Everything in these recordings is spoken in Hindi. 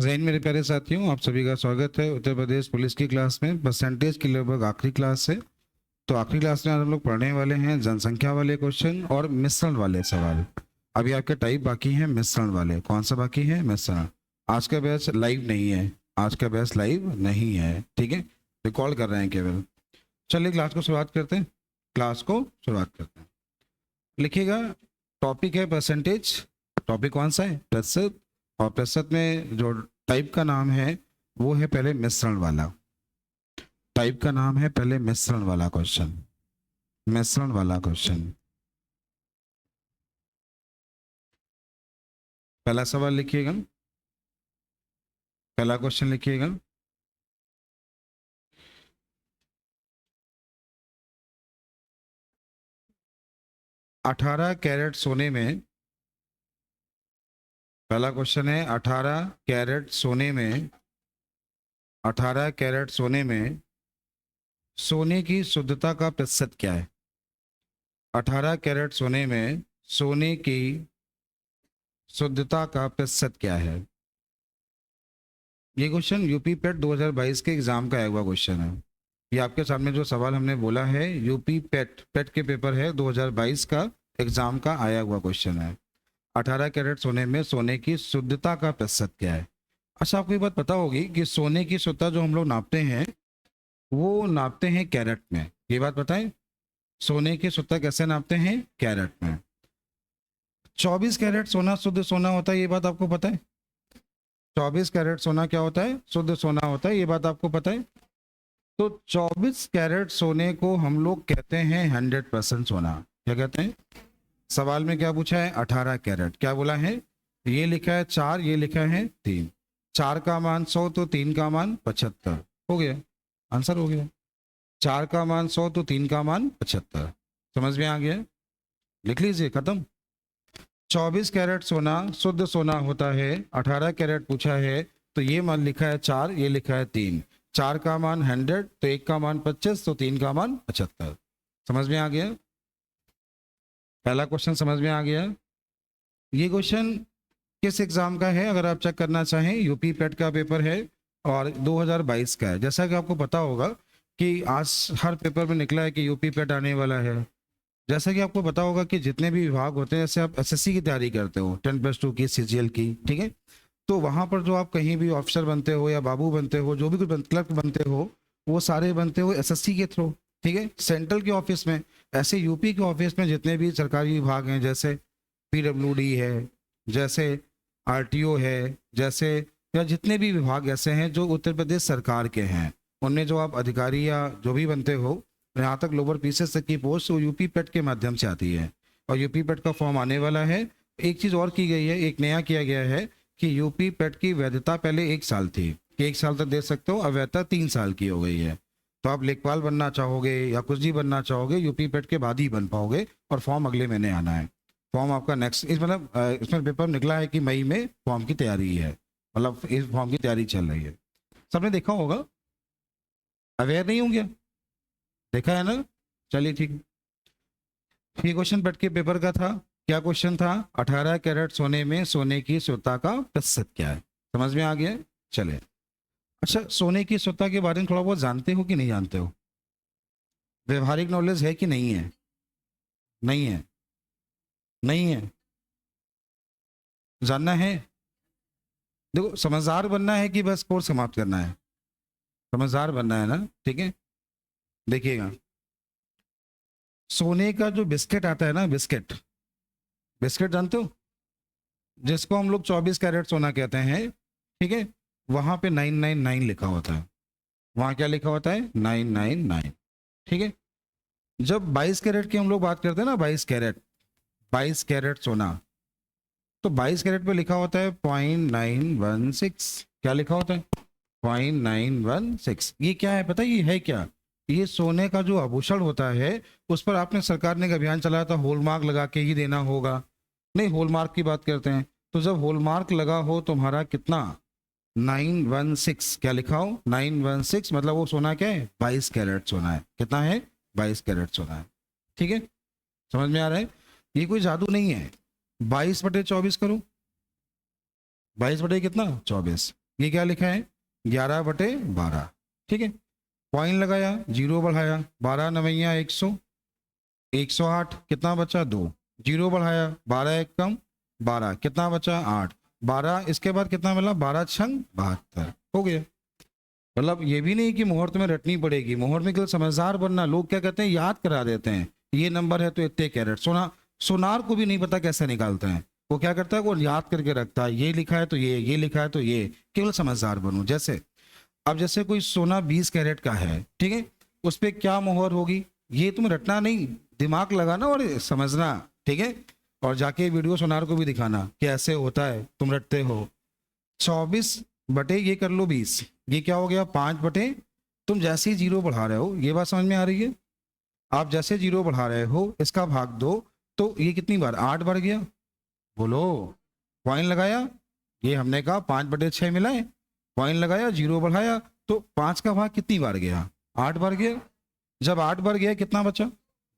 जैन मेरे प्यारे साथियों, आप सभी का स्वागत है उत्तर प्रदेश पुलिस की क्लास में। परसेंटेज की लगभग आखिरी क्लास है। तो आखिरी क्लास में आज हम लोग पढ़ने वाले हैं जनसंख्या वाले क्वेश्चन और मिश्रण वाले सवाल। अभी आपके टाइप बाकी हैं मिश्रण वाले। कौन सा बाकी है? मिश्रण। आज का बैच लाइव नहीं है, आज का बैच लाइव नहीं है, ठीक है, रिकॉर्ड कर रहे हैं केवल। चलिए क्लास को शुरुआत करते हैं। क्लास को शुरुआत करते हैं। लिखिएगा, टॉपिक है परसेंटेज। टॉपिक कौन सा है? प्रतिशत। और प्रतिशत में जो टाइप का नाम है वो है पहले मिश्रण वाला। टाइप का नाम है पहले मिश्रण वाला क्वेश्चन। मिश्रण वाला क्वेश्चन। पहला सवाल लिखिएगा, पहला क्वेश्चन लिखिएगा। अठारह कैरेट सोने में, पहला क्वेश्चन है 18 कैरेट सोने में, 18 कैरेट सोने में सोने की शुद्धता का प्रतिशत क्या है? 18 कैरेट सोने में सोने की शुद्धता का प्रतिशत क्या है? ये क्वेश्चन यूपी पेट 2022 के एग्जाम का आया हुआ क्वेश्चन है। ये आपके सामने जो सवाल हमने बोला है यूपी पेट पेट के पेपर है 2022 का एग्जाम का आया हुआ क्वेश्चन है। 18 कैरेट सोने में सोने की शुद्धता का प्रतिशत क्या है? अच्छा, आपको ये बात पता होगी कि सोने की शुद्धता जो हम लोग नापते हैं वो नापते हैं कैरेट में। ये बात बताएं, सोने की शुद्धता कैसे नापते हैं? कैरेट में। 24 कैरेट सोना शुद्ध सोना होता है, ये बात आपको पता है? 24 कैरेट सोना क्या होता है? शुद्ध सोना होता है, ये बात आपको पता है? तो 24 कैरेट सोने को हम लोग कहते हैं 100% सोना। क्या कहते हैं? सवाल में क्या पूछा है? 18 कैरेट। क्या बोला है? ये लिखा है 4, ये लिखा है 3। 4 का मान 100 तो 3 का मान 75 हो गया। आंसर हो गया। 4 का मान 100 तो 3 का मान 75। समझ में आ गया? लिख लीजिए, खत्म। 24 कैरेट सोना शुद्ध सोना होता है। 18 कैरेट पूछा है तो ये मान लिखा है 4, ये लिखा है 3। 4 का मान 100 तो 1 का मान 25 तो 3 का मान 75। समझ में आ गया? पहला क्वेश्चन समझ में आ गया। ये क्वेश्चन किस एग्जाम का है अगर आप चेक करना चाहें? यूपी पेट का पेपर है और 2022 का है। जैसा कि आपको पता होगा कि आज हर पेपर में निकला है कि यूपी पेट आने वाला है। जैसा कि आपको पता होगा कि जितने भी विभाग होते हैं, जैसे आप एसएससी की तैयारी करते हो 10+2 की, सीजीएल की, ठीक है, तो वहां पर जो आप कहीं भी ऑफिसर बनते हो या बाबू बनते हो, जो भी कुछ क्लर्क बनते हो, वो सारे बनते हो एसएससी के थ्रू, ठीक है, सेंट्रल के ऑफिस में। ऐसे यूपी के ऑफिस में जितने भी सरकारी विभाग हैं, जैसे पीडब्ल्यूडी है, जैसे आरटीओ है, जैसे या जितने भी विभाग ऐसे हैं जो उत्तर प्रदेश सरकार के हैं, उनमें जो आप अधिकारी या जो भी बनते हो, यहाँ तक लोअर पीसेस तक की पोस्ट वो यूपी पेट के माध्यम से आती है। और यूपी पेट का फॉर्म आने वाला है। एक चीज़ और की गई है, एक नया किया गया है कि यूपी पेट की वैधता पहले 1 साल थी कि 1 साल तक दे सकते हो, अब वैधता 3 साल की हो गई है। तो आप लेखपाल बनना चाहोगे या कुछ भी बनना चाहोगे, यूपी पेट के बाद ही बन पाओगे। और फॉर्म अगले महीने आना है। फॉर्म आपका नेक्स्ट इस मतलब इसमें पेपर निकला है कि मई में फॉर्म की तैयारी है, मतलब इस फॉर्म की तैयारी चल रही है। सबने देखा होगा, अवेयर नहीं होंगे? देखा है ना? चलिए ठीक। ये क्वेश्चन पेट के पेपर का था। क्या क्वेश्चन था? 18 कैरेट सोने में सोने की शुद्धता का प्रतिशत क्या है? समझ में आ गया? चले। अच्छा, सोने की शुद्धता के बारे में थोड़ा बहुत जानते हो कि नहीं जानते हो? व्यवहारिक नॉलेज है कि नहीं है? नहीं है? नहीं है? जानना है? देखो, समझदार बनना है कि बस कोर्स समाप्त करना है? समझदार बनना है ना, ठीक है। देखिएगा, सोने का जो बिस्किट आता है ना, बिस्किट, बिस्किट जानते हो, जिसको हम लोग 24 कैरेट सोना कहते हैं, ठीक है, वहां पे 999 लिखा होता है। वहां क्या लिखा होता है? 999, ठीक है। जब 22 कैरेट की हम लोग बात करते हैं ना, 22 कैरेट, 22 कैरेट सोना, तो 22 कैरेट पे लिखा होता है 0.916। क्या लिखा होता है? 0.916। ये क्या है पता है? ये है क्या? ये सोने का जो आभूषण होता है, उस पर आपने सरकार ने एक अभियान चलाया था, हॉलमार्क लगा के ही देना होगा। नहीं, हॉलमार्क की बात करते हैं। तो जब हॉलमार्क लगा हो तुम्हारा कितना? 916। क्या लिखा हो? 916, मतलब वो सोना क्या है? 22 कैरेट सोना है। कितना है? 22 कैरेट सोना है, ठीक है। समझ में आ रहा है? ये कोई जादू नहीं है। 22/24 करो, 22 बटे कितना? 24। ये क्या लिखा है 11/12, ठीक है। पॉइंट लगाया, जीरो बढ़ाया, 12 नवैया 100, 108, कितना बचा 2, जीरो बढ़ाया, 12 एक कम 12, कितना बचा 8, 12 इसके बाद कितना मिला 12 छंग 72, हो गया। मतलब ये भी नहीं कि मुहूर्त में रटनी पड़ेगी, मुहूर्त में केवल समझदार बनना। लोग क्या कहते हैं याद करा देते हैं, ये नंबर है तो इतने कैरेट। सोनार को भी नहीं पता कैसे निकालते हैं, वो क्या करता है वो याद करके रखता है, ये लिखा है तो ये लिखा है तो ये। केवल समझदार बनो। जैसे अब जैसे कोई सोना 20 कैरेट का है, ठीक है, उस पर क्या मोहर होगी, ये तुम रटना नहीं, दिमाग लगाना और समझना, ठीक है। और जाके वीडियो सोनार को भी दिखाना कि ऐसे होता है, तुम रटते हो। 24 बटे ये कर लो 20, ये क्या हो गया 5 बटे, तुम जैसे ही जीरो बढ़ा रहे हो, ये बात समझ में आ रही है, आप जैसे जीरो बढ़ा रहे हो इसका भाग दो, तो ये कितनी बार 8 बढ़ गया, बोलो। पॉइंट लगाया, ये हमने कहा 5/6 मिला है, पॉइंट लगाया, जीरो बढ़ाया, तो 5 का भाग कितनी बार गया 8 बार गया। जब 8 बार गया कितना बचा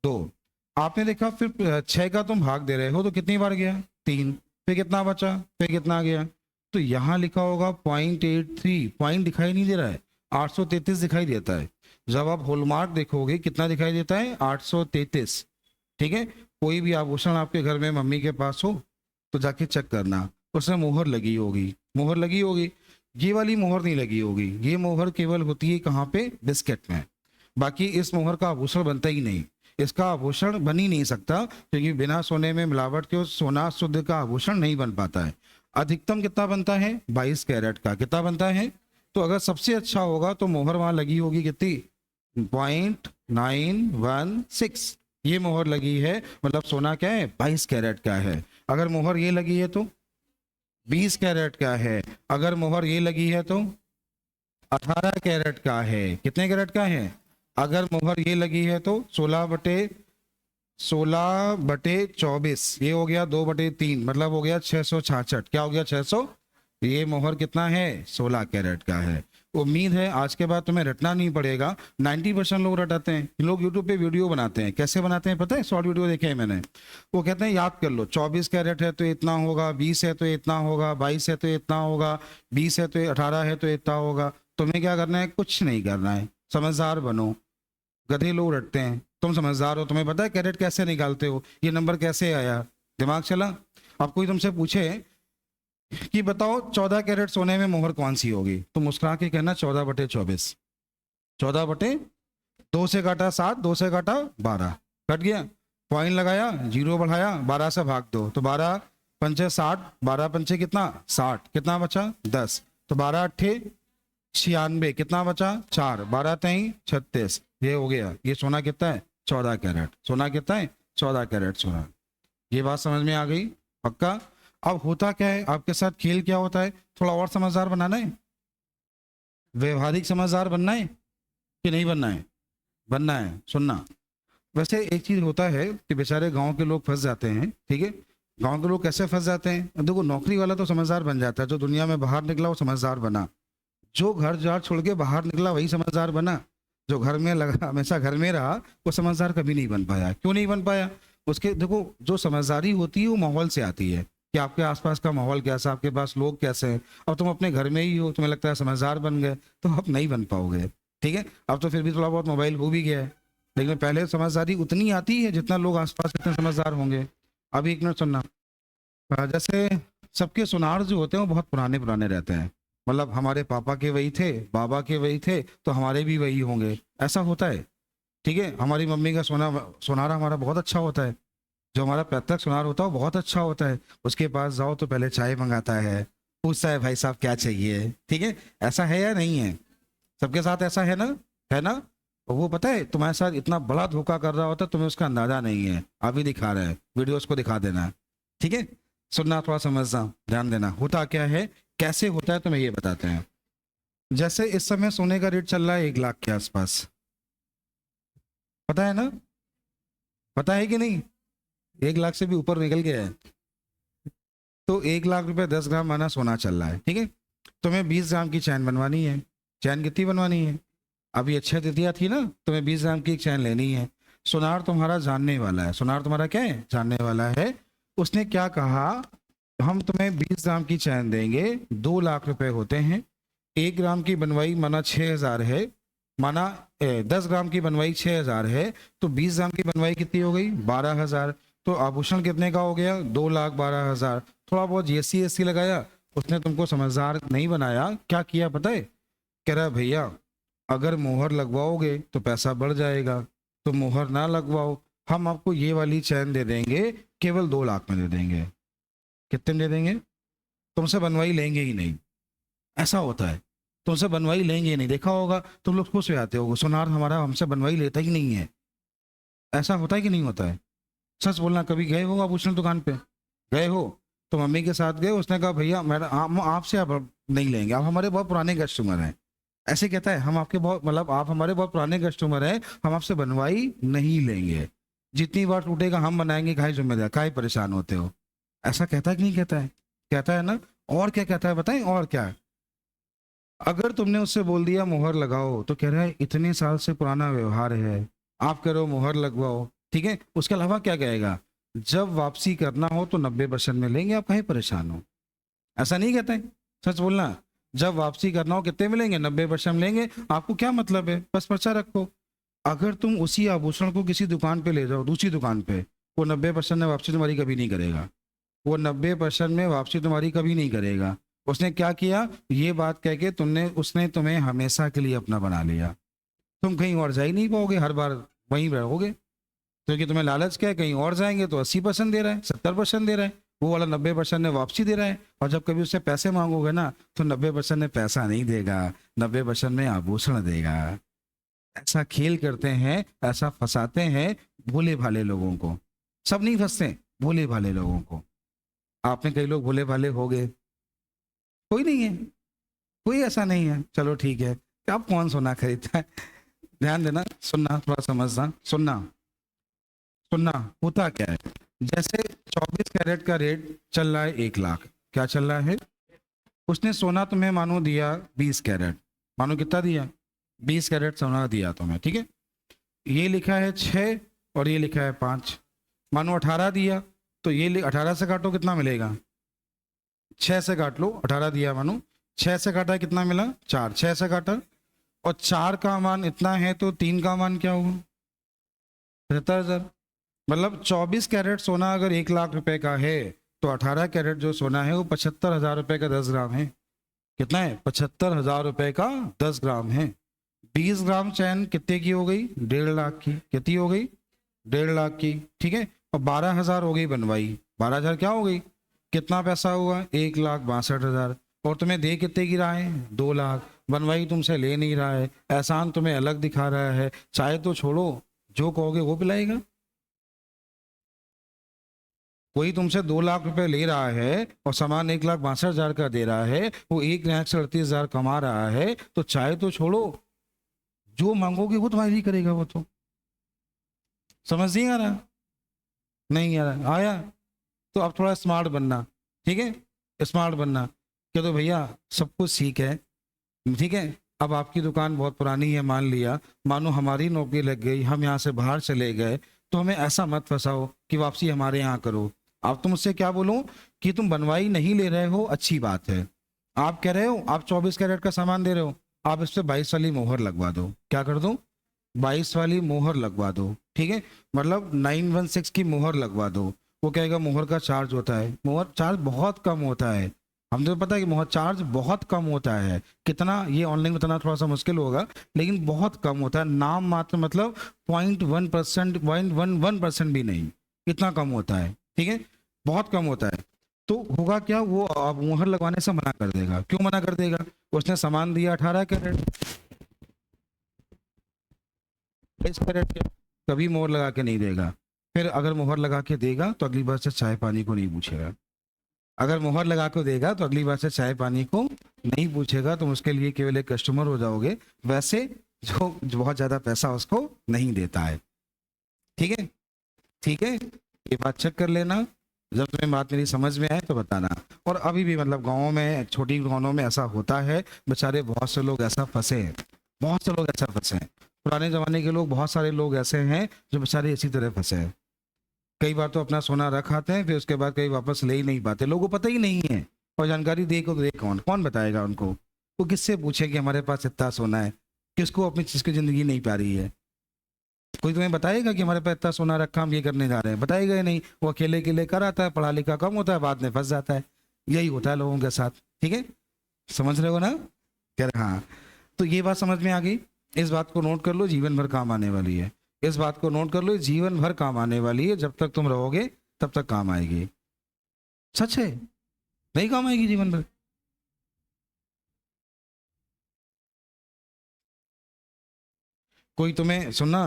2। आपने देखा फिर 6 का तुम भाग दे रहे हो तो कितनी बार गया 3, फिर कितना बचा, फिर कितना गया, तो यहाँ लिखा होगा 0.83, पॉइंट दिखाई नहीं दे रहा है, 833 दिखाई देता है। जब आप हॉलमार्क देखोगे कितना दिखाई देता है 833, ठीक है। कोई भी आभूषण आपके घर में मम्मी के पास हो तो जाके चेक करना, उसमें मोहर लगी होगी, मोहर लगी होगी। ये वाली मोहर नहीं लगी होगी, ये मोहर केवल होती है कहाँ पे बिस्किट में, बाकी इस मोहर का आभूषण बनता ही नहीं, इसका आभूषण बन ही नहीं सकता, क्योंकि बिना सोने में मिलावट के सोना शुद्ध का आभूषण नहीं बन पाता है। अधिकतम कितना बनता है 22 कैरेट का, कितना बनता है, तो अगर सबसे अच्छा होगा तो मोहर वहां लगी होगी कितनी 0.916, ये मोहर लगी है, मतलब सोना क्या है 22 कैरेट का है। अगर मोहर ये लगी है तो 20 कैरेट का है, अगर मोहर ये लगी है तो 18 कैरेट का है, कितने कैरेट का है, अगर मोहर ये लगी है तो 16/24, ये हो गया 2/3, मतलब हो गया 666, क्या हो गया 600, ये मोहर कितना है 16 कैरेट का है। उम्मीद है आज के बाद तुम्हें रटना नहीं पड़ेगा। 90% लोग रटाते हैं, लोग यूट्यूब पे वीडियो बनाते हैं, कैसे बनाते हैं पता है, शॉर्ट वीडियो देखे हैं मैंने, वो कहते हैं याद कर लो 24 कैरेट है तो इतना होगा, 20 है तो इतना होगा, 22 है तो इतना होगा, 20 है तो 18 है तो इतना होगा। तुम्हें क्या करना है, कुछ नहीं करना है, समझदार बनो। गधे लोग रटते हैं, तुम समझदार हो, तुम्हें पता है कैरेट कैसे निकालते हो, ये नंबर कैसे आया, दिमाग चला। अब कोई तुमसे पूछे कि बताओ 14 कैरेट सोने में मोहर कौन सी होगी, तो मुस्कुरा के कहना 14/24, 14/2 से काटा 7, 2 से काटा 12, कट गया। पॉइंट लगाया, जीरो बढ़ाया, 12 से भाग दो, तो 12 पंचे 60, 12 पंचे कितना 60, कितना बचा 10, तो 12 अट्ठे 96, कितना बचा 4, 12 तेई 36, ये हो गया। ये सोना कितना है 14 कैरेट, सोना कितना है 14 कैरेट सोना। ये बात समझ में आ गई पक्का। अब होता क्या है आपके साथ, खेल क्या होता है, थोड़ा और समझदार बनाना है, व्यवहारिक समझदार बनना है कि नहीं बनना है, बनना है। सुनना, वैसे एक चीज होता है कि बेचारे गांव के लोग फंस जाते हैं, ठीक है। गांव के लोग कैसे फंस जाते हैं, देखो नौकरी वाला तो समझदार बन जाता है, जो दुनिया में बाहर निकला वो समझदार बना, जो घर जार छोड़ के बाहर निकला वही समझदार बना, जो घर में लगा हमेशा घर में रहा वो समझदार कभी नहीं बन पाया। क्यों नहीं बन पाया, उसके देखो जो समझदारी होती है वो माहौल से आती है, कि आपके आसपास का माहौल कैसा, आपके पास लोग कैसे हैं। अब तुम अपने घर में ही हो, तुम्हें लगता है समझदार बन गए, तो आप नहीं बन पाओगे, ठीक है। अब तो फिर भी थोड़ा बहुत मोबाइल हो भी गया है, लेकिन पहले समझदारी उतनी आती है जितना लोग आसपास इतने समझदार होंगे। अब एक मिनट सुनना, जैसे सबके सुनार जो होते हैं वो बहुत पुराने पुराने रहते हैं, मतलब हमारे पापा के वही थे, बाबा के वही थे, तो हमारे भी वही होंगे, ऐसा होता है, ठीक है। हमारी मम्मी का सोनारा हमारा बहुत अच्छा होता है, जो हमारा पैतृक सुनार होता है वो बहुत अच्छा होता है, उसके पास जाओ तो पहले चाय मंगाता है, पूछता है भाई साहब क्या चाहिए, ठीक है। ऐसा है या नहीं है, सबके साथ ऐसा है ना, है ना। और वो पता है तुम्हारे साथ इतना बड़ा धोखा कर रहा होता है, तुम्हें उसका अंदाजा नहीं है, अभी दिखा रहा है, वीडियो उसको दिखा देना, ठीक है। सुनना, थोड़ा समझना, ध्यान देना। होता क्या है, कैसे होता है, तुम्हें ये बताते हैं। जैसे इस समय सोने का रेट चल रहा है 1 लाख के आसपास, पता है ना, पता है कि नहीं, 1 लाख से भी ऊपर निकल गया है, तो 1 लाख रुपए 10 ग्राम माना सोना चल रहा है, ठीक है। तुम्हें 20 ग्राम की चैन बनवानी है, चैन कितनी बनवानी है, अभी अक्षय तृतीया थी ना, तुम्हें 20 ग्राम की एक चैन लेनी है। सुनार तुम्हारा जानने वाला है, सुनार तुम्हारा क्या है, जानने वाला है। उसने क्या कहा, हम तुम्हें 20 ग्राम की चैन देंगे, 2 लाख रुपए होते हैं, 1 ग्राम की बनवाई माना 6,000 है, माना 10 ग्राम की बनवाई 6,000 है, तो 20 ग्राम की बनवाई कितनी हो गई? 12,000। तो आभूषण कितने का हो गया? 2,12,000। थोड़ा बहुत जीएसटी एसटी लगाया, उसने तुमको समझदार नहीं बनाया। क्या किया पता है? कह रहा है भैया अगर मोहर लगवाओगे तो पैसा बढ़ जाएगा, तो मोहर ना लगवाओ, हम आपको ये वाली चैन दे देंगे, केवल 2 लाख में दे देंगे। कितने में दे देंगे? तुमसे बनवाई लेंगे ही नहीं। ऐसा होता है, तुमसे बनवाई लेंगे ही नहीं। देखा होगा तुम लोग खुश हो जाते हो, सोनार हमारा हमसे बनवाई लेता ही नहीं है। ऐसा होता है कि नहीं होता है? सच बोलना, कभी गए हो आभूषण दुकान पे? गए हो तो मम्मी के साथ गए, उसने कहा भैया मैडम हम आपसे अब नहीं लेंगे, आप हमारे बहुत पुराने कस्टमर हैं। ऐसे कहता है, हम आपके बहुत मतलब आप हमारे बहुत पुराने कस्टमर हैं, हम आपसे बनवाई नहीं लेंगे, जितनी बार टूटेगा हम बनाएंगे, काहे जिम्मेदार, काहे परेशान होते हो। ऐसा कहता है कि नहीं कहता है? कहता है ना। और क्या कहता है बताएं, और क्या? अगर तुमने उससे बोल दिया मोहर लगाओ, तो कह रहा है इतने साल से पुराना व्यवहार है, आप कह रहे हो मोहर लगवाओ, ठीक है। उसके अलावा क्या कहेगा? जब वापसी करना हो तो 90% में लेंगे, आप काहे परेशान हो। ऐसा नहीं कहता है? सच बोलना, जब वापसी करना हो कितने मिलेंगे? 90% लेंगे। आपको क्या मतलब है? बस पर्चा रखो। अगर तुम उसी आभूषण को किसी दुकान पे ले जाओ, दूसरी दुकान पे, वो 90% में वापसी तुम्हारी कभी नहीं करेगा। वो 90% में वापसी तुम्हारी कभी नहीं करेगा। उसने क्या किया? ये बात कह के उसने तुम्हें हमेशा के लिए अपना बना लिया। तुम कहीं और जा ही नहीं पाओगे, हर बार वहीं रहोगे, क्योंकि तुम्हें लालच क्या है, कहीं और जाएंगे तो 80% दे रहा है, 70% दे रहा है, वो वाला 90% में वापसी दे रहा है। और जब कभी उससे पैसे मांगोगे ना, तो 90% में पैसा नहीं देगा, 90% में आभूषण देगा। ऐसा खेल करते हैं, ऐसा फंसाते हैं भोले भाले लोगों को। सब नहीं फंसते, भोले भाले लोगों को। आप में कई लोग भोले भाले हो गए? कोई नहीं है, कोई ऐसा नहीं है। चलो ठीक है, अब कौन सोना खरीदता है? ध्यान देना, सुनना, थोड़ा समझना, सुनना सुनना। होता क्या है, जैसे 24 कैरेट का रेट चल रहा है 1 लाख, क्या चल रहा है? उसने सोना तुम्हें मानो दिया 20 कैरेट, मानो कितना दिया? 20 कैरेट सोना दिया तुम्हें, ठीक है। ये लिखा है 6 और ये लिखा है 5, मानो 18 दिया, तो ये 18 से काटो कितना मिलेगा? 6 से काट लो, 18 दिया मानो, 6 से काटा कितना मिला? 4, 6 से काटा, और 4 का मान इतना है तो 3 का मान क्या होगा? 75,000। मतलब 24 कैरेट सोना अगर 1 लाख रुपए का है, तो 18 कैरेट जो सोना है वो 75,000 रुपए का 10 ग्राम है। कितना है? 75,000 रुपए का 10 ग्राम है। 20 ग्राम चैन कितने की हो गई? 1.5 लाख की। कितनी हो गई? 1.5 लाख की, ठीक है। और 12,000 हो गई बनवाई, 12,000 क्या हो गई? कितना पैसा हुआ? 1,62,000। और तुम्हें दे कितने की रहा है? 2 लाख। बनवाई तुमसे ले नहीं रहा है, एहसान तुम्हें अलग दिखा रहा है। चाहे तो छोड़ो, जो कहोगे वो पिलाएगा। कोई तुमसे 2 लाख रुपए ले रहा है और सामान 1,62,000 का दे रहा है, वो 1,38,000 कमा रहा है, तो चाहे तो छोड़ो, जो मांगोगे वो तुम्हारी करेगा। वो तो समझ नहीं आ रहा? नहीं आ रहा? आया? तो अब थोड़ा स्मार्ट बनना, ठीक है, स्मार्ट बनना। क्या तो भैया सब कुछ ठीक है, ठीक है। अब आपकी दुकान बहुत पुरानी है, मान लिया, मानो हमारी नौकरी लग गई, हम यहाँ से बाहर चले गए, तो हमें ऐसा मत फंसाओ कि वापसी हमारे यहाँ करो। आप तुम मुझसे क्या बोलो कि तुम बनवाई नहीं ले रहे हो, अच्छी बात है। आप कह रहे हो आप 24 कैरेट का सामान दे रहे हो, आप इस पे 22 वाली मोहर लगवा दो। क्या कर दो? 22 वाली मोहर लगवा दो, ठीक है। मतलब 916 की मोहर लगवा दो। वो कहेगा मोहर का चार्ज होता है, मोहर चार्ज बहुत कम होता है। हम तो पता है कि मोहर चार्ज बहुत कम होता है। कितना, ये ऑनलाइन बताना थोड़ा सा मुश्किल होगा, लेकिन बहुत कम होता है, नाम मात्र, मतलब 0.1%, 0.11% भी नहीं, इतना कम होता है, ठीक है, बहुत कम होता है। तो होगा क्या, वो अब मुहर लगवाने से मना कर देगा। क्यों मना कर देगा? उसने सामान दिया 18 कैरेट, 22 कैरेट के, कभी मोहर लगा के नहीं देगा। फिर अगर मोहर लगा के देगा तो अगली बार से चाय पानी को नहीं पूछेगा। अगर मोहर लगा के देगा तो अगली बार से चाय पानी को नहीं पूछेगा, तुम उसके लिए केवल एक कस्टमर हो जाओगे, वैसे जो बहुत ज्यादा पैसा उसको नहीं देता है, ठीक है। ठीक है, ये बात चेक कर लेना, जब तुम्हें बात मेरी समझ में आए तो बताना। और अभी भी मतलब गाँव में, छोटी दुकानों में ऐसा होता है, बेचारे बहुत से लोग ऐसा फंसे हैं, बहुत से लोग ऐसा फंसे हैं। पुराने जमाने के लोग, बहुत सारे लोग ऐसे हैं जो बेचारे इसी तरह फंसे हैं। कई बार तो अपना सोना रख आते हैं, फिर उसके बाद कहीं वापस ले ही नहीं पाते, लोगों को पता ही नहीं है। और जानकारी दे को तो दे कौन, कौन बताएगा उनको? वो किससे पूछे कि हमारे पास इतना सोना है? किसको अपनी चीज की जिंदगी नहीं पा रही है? कोई तुम्हें बताएगा कि हमारे पास इतना सोना रखा, हम ये करने जा रहे हैं? बताएगा ही नहीं। वो अकेले अकेले कर आता है, पढ़ा लिखा कम होता है, बाद में फंस जाता है। यही होता है लोगों के साथ। ठीक है, समझ रहे हो ना? कह रहे हाँ। तो ये बात समझ में आ गई। इस बात को नोट कर लो, जीवन भर काम आने वाली है। इस बात को नोट कर लो, जीवन भर काम आने वाली है। जब तक तुम रहोगे तब तक काम आएगी। सच है, नहीं काम आएगी जीवन भर। कोई तुम्हें सुनना,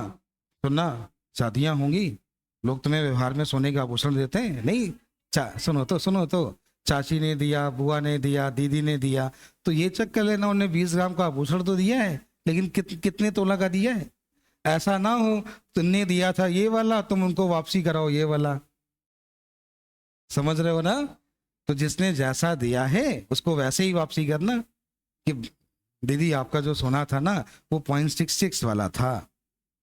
सुनना, शादियां होंगी, लोग तुम्हें व्यवहार में सोने का आभूषण देते हैं? नहीं। सुनो तो, सुनो तो। चाची ने दिया, बुआ ने दिया, दीदी ने दिया, तो ये चेक कर लेना उन्हें 20 ग्राम का आभूषण तो दिया है, लेकिन कितने तोला का दिया है? ऐसा ना हो तुमने दिया था ये वाला, तुम उनको वापसी कराओ ये वाला। समझ रहे हो ना? तो जिसने जैसा दिया है उसको वैसे ही वापसी करना। कि दीदी आपका जो सोना था ना, वो 0.66 वाला था,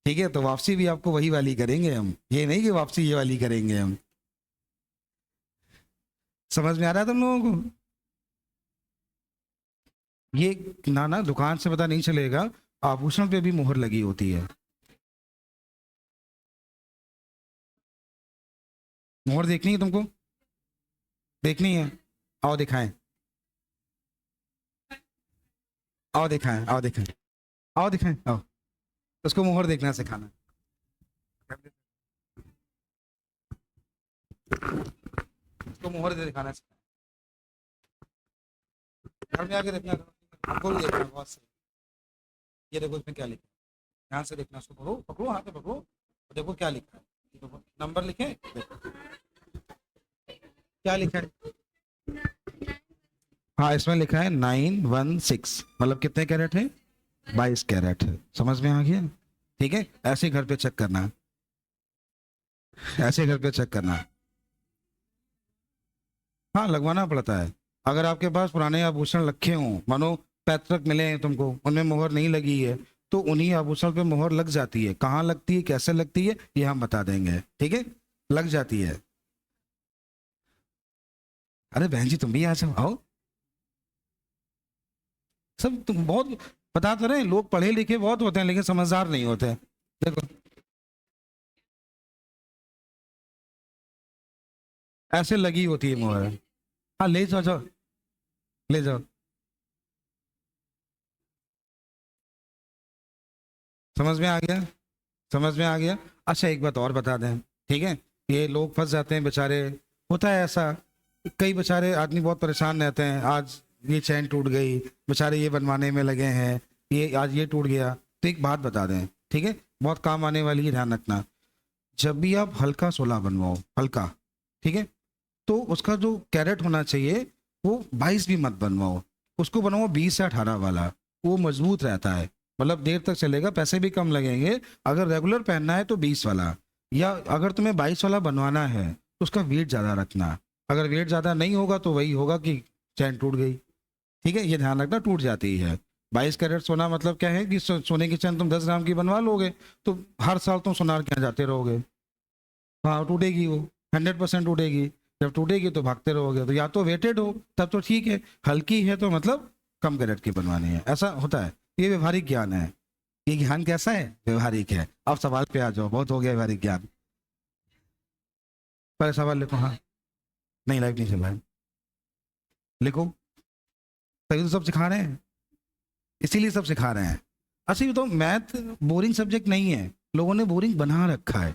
ठीक है, तो वापसी भी आपको वही वाली करेंगे हम। ये नहीं कि वापसी ये वाली करेंगे हम। समझ में आ रहा है तुम लोगों को? ये ना ना दुकान से पता नहीं चलेगा, आभूषण पे भी मोहर लगी होती है। मोहर देखनी है तुमको? देखनी है? आओ दिखाएं, आओ दिखाएं, आओ दिखाएं, आओ दिखाएं, आओ। उसको मोहर देखना सिखाना। उसको मोहर दे दिखाना सिखाना। घर में आके देखना, हमको भी देखना बहुत सही। ये देखो इसमें क्या लिखा है, ध्यान से देखना। उसको पकड़ो, पकड़ो, हाथ में पकड़ो, और देखो क्या लिखा है। देखो नंबर लिखे, देखो क्या लिखा है। हाँ, इसमें लिखा है 916, मतलब कितने कैरेट है? 22 कैरेट है। समझ में आ गया? ठीक है, ऐसे घर पे चेक करना, ऐसे घर पे चेक करना। हाँ, लगवाना पड़ता है। अगर आपके पास पुराने आभूषण रखे हों, मानो पैतृक मिले हैं तुमको, उनमें मोहर नहीं लगी है, तो उन्हीं आभूषण पे मोहर लग जाती है। कहाँ लगती है, कैसे लगती है, ये हम बता देंगे। ठीक है, लग जाती है। अरे बहन जी तुम भी आ जाओ, आओ। सब तुम बहुत बता तो रहे हैं, लोग पढ़े लिखे बहुत होते हैं लेकिन समझदार नहीं होते हैं। देखो ऐसे लगी होती है मोहर। हाँ ले जाओ, जाओ, ले जाओ। समझ में आ गया? समझ में आ गया? अच्छा एक बात और बता दें, ठीक है, ये लोग फंस जाते हैं बेचारे। होता है ऐसा, कई बेचारे आदमी बहुत परेशान रहते हैं। आज ये चैन टूट गई, बेचारे ये बनवाने में लगे हैं, ये आज ये टूट गया। तो एक बात बता दें, ठीक है, बहुत काम आने वाली है, ध्यान रखना। जब भी आप हल्का सोला बनवाओ, हल्का, ठीक है, तो उसका जो कैरेट होना चाहिए वो 22 भी मत बनवाओ, उसको बनवाओ 20 से 18 वाला। वो मजबूत रहता है, मतलब देर तक चलेगा, पैसे भी कम लगेंगे। अगर रेगुलर पहनना है तो 20 वाला, या अगर तुम्हें 22 वाला बनवाना है तो उसका वेट ज़्यादा रखना। अगर वेट ज़्यादा नहीं होगा तो वही होगा कि चैन टूट गई। ठीक है, ये ध्यान रखना, टूट जाती है। 22 कैरेट सोना मतलब क्या है कि सोने की चैन तुम 10 ग्राम की बनवा लोगे तो हर साल तुम सोनार के यहाँ जाते रहोगे। हाँ टूटेगी वो, 100% टूटेगी। जब टूटेगी तो भागते रहोगे। तो या तो वेटेड हो तब तो ठीक है, हल्की है तो मतलब कम कैरेट की बनवानी है, ऐसा होता है। ये व्यवहारिक ज्ञान है। ये ज्ञान कैसा है? व्यवहारिक है। अब सवाल पे आ जाओ, बहुत हो गया व्यवहारिक ज्ञान। पहले सवाल लिखो। हाँ, नहीं लाइव नहीं चल रहा है, लिखो। तभी तो सब सिखा रहे हैं, इसीलिए सब सिखा रहे हैं। अच्छा ये तो मैथ बोरिंग सब्जेक्ट नहीं है, लोगों ने बोरिंग बना रखा है।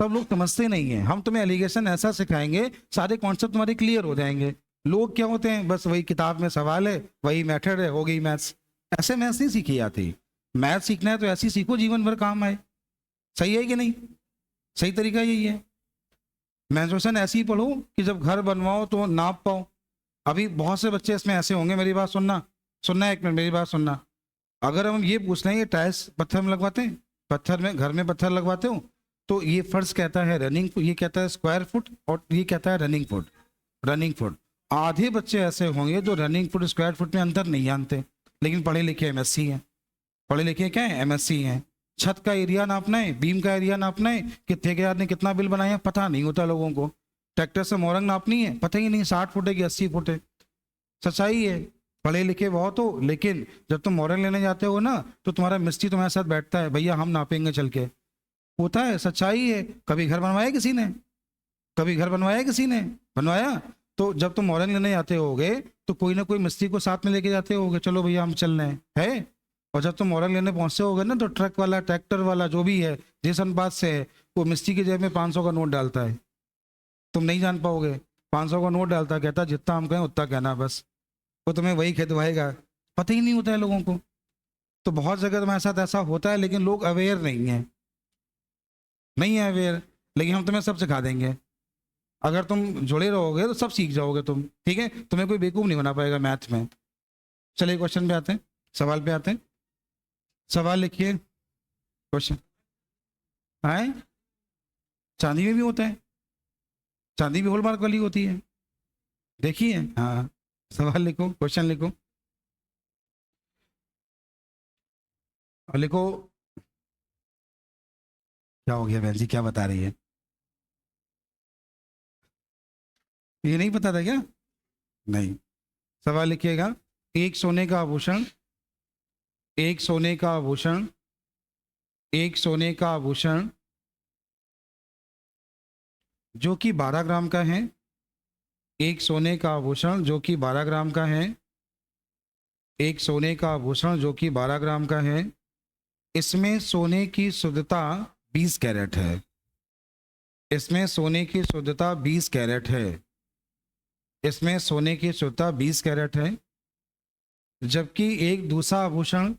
सब लोग समझते नहीं है। हम तुम्हें एलिगेशन ऐसा सिखाएंगे, सारे कॉन्सेप्ट तुम्हारे क्लियर हो जाएंगे। लोग क्या होते हैं, बस वही किताब में सवाल है, वही मेथड है, हो गई मैथ्स। ऐसे मैथ्स नहीं सीखी जाती। मैथ सीखना है तो ऐसी सीखो जीवन भर काम आए। सही है कि नहीं? सही तरीका यही है। मेंस्ट्रुएशन ऐसी ही पढ़ो कि जब घर बनवाओ तो नाप पाओ। अभी बहुत से बच्चे इसमें ऐसे होंगे, मेरी बात सुनना, सुनना एक मिनट, मेरी बात सुनना। अगर हम ये पूछ लें, ये टाइल्स पत्थर में लगवाते हैं, पत्थर में घर में पत्थर लगवाते हो, तो ये फर्श कहता है रनिंग, ये कहता है स्क्वायर फुट, और ये कहता है रनिंग फुट। Running foot. आधे बच्चे ऐसे होंगे जो रनिंग फुट स्क्वायर फुट में अंतर नहीं जानते, लेकिन पढ़े लिखे एमएससी हैं। पढ़े लिखे क्या है? एमएससी हैं। छत का एरिया नापना है, बीम का एरिया नापना है कि ठेकेदार ने कितना बिल बनाया, पता नहीं होता लोगों को। ट्रैक्टर से मोरंग नापनी है, पता ही नहीं 60 फुट है कि 80 फुट है। सच्चाई है। पढ़े लिखे बहुत हो, लेकिन जब तुम मॉरल लेने जाते हो ना तो तुम्हारा मिस्त्री तुम्हारे साथ बैठता है, भैया हम नापेंगे चल के। होता है, सच्चाई है। कभी घर बनवाया किसी ने? कभी घर बनवाया किसी ने? बनवाया? तो जब तुम मॉरल लेने जाते होगे तो कोई ना कोई मिस्त्री को साथ में लेके जाते होगे, चलो भैया हम चल रहे हैं, है? और जब तुम मॉरल लेने पहुंचते होगे ना तो ट्रक वाला, ट्रैक्टर वाला, जो भी है, जिस अनुपात से है, वो मिस्त्री की जेब में 500 का नोट डालता है। तुम नहीं जान पाओगे। 500 का नोट डालता, कहता जितना हम कहें उतना कहना बस, वो तुम्हें वही खिदवाएगा। पता ही नहीं होता है लोगों को। तो बहुत जगह तुम्हारे साथ ऐसा होता है, लेकिन लोग अवेयर नहीं है, नहीं है अवेयर। लेकिन हम तुम्हें सब सिखा देंगे, अगर तुम जुड़े रहोगे तो सब सीख जाओगे तुम, ठीक है? तुम्हें कोई बेवकूफ़ नहीं बना पाएगा मैथ में। चलिए क्वेश्चन पे आते हैं, सवाल पे आते हैं। सवाल लिखिए, क्वेश्चन। आए, चांदी में भी होता है, चांदी भी हॉलमार्क वाली होती है, देखिए। हाँ, सवाल लिखो, क्वेश्चन लिखो और लिखो। क्या हो गया बहन जी, क्या बता रही है? ये नहीं पता था क्या? नहीं। सवाल लिखिएगा। एक सोने का आभूषण, एक सोने का आभूषण, एक सोने का आभूषण जो कि 12 ग्राम का है, एक सोने का आभूषण जो कि 12 ग्राम का है, एक सोने का आभूषण जो कि 12 ग्राम का है, इसमें सोने की शुद्धता 20 कैरेट है, इसमें सोने की शुद्धता 20 कैरेट है, इसमें सोने की शुद्धता 20 कैरेट है। जबकि एक दूसरा आभूषण,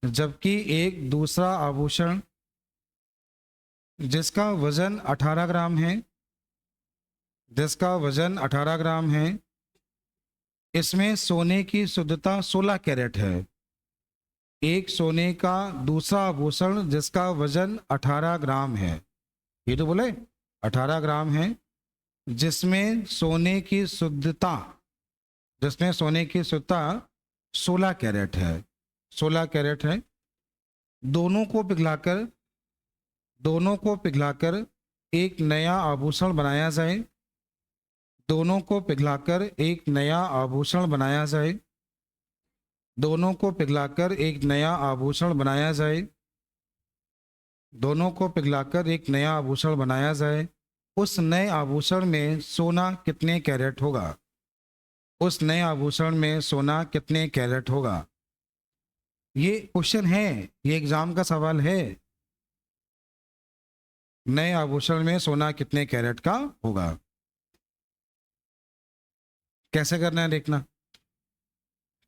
जबकि एक दूसरा आभूषण जिसका वजन 18 ग्राम है, जिसका वजन 18 ग्राम है, इसमें सोने की शुद्धता 16 कैरेट है। एक सोने का दूसरा आभूषण जिसका वजन 18 ग्राम है, ये तो बोले 18 ग्राम है, जिसमें सोने की शुद्धता, जिसमें सोने की शुद्धता 16 कैरेट है, 16 कैरेट है। दोनों को पिघलाकर, दोनों को पिघलाकर एक नया आभूषण बनाया जाए, दोनों को पिघलाकर एक नया आभूषण बनाया जाए, दोनों को पिघलाकर एक नया आभूषण बनाया जाए, दोनों को पिघलाकर एक नया आभूषण बनाया जाए। उस नए आभूषण में सोना कितने कैरेट होगा? उस नए आभूषण में सोना कितने कैरेट होगा? ये क्वेश्चन है, ये एग्जाम का सवाल है। नए आभूषण में सोना कितने कैरेट का होगा? कैसे करना है देखना।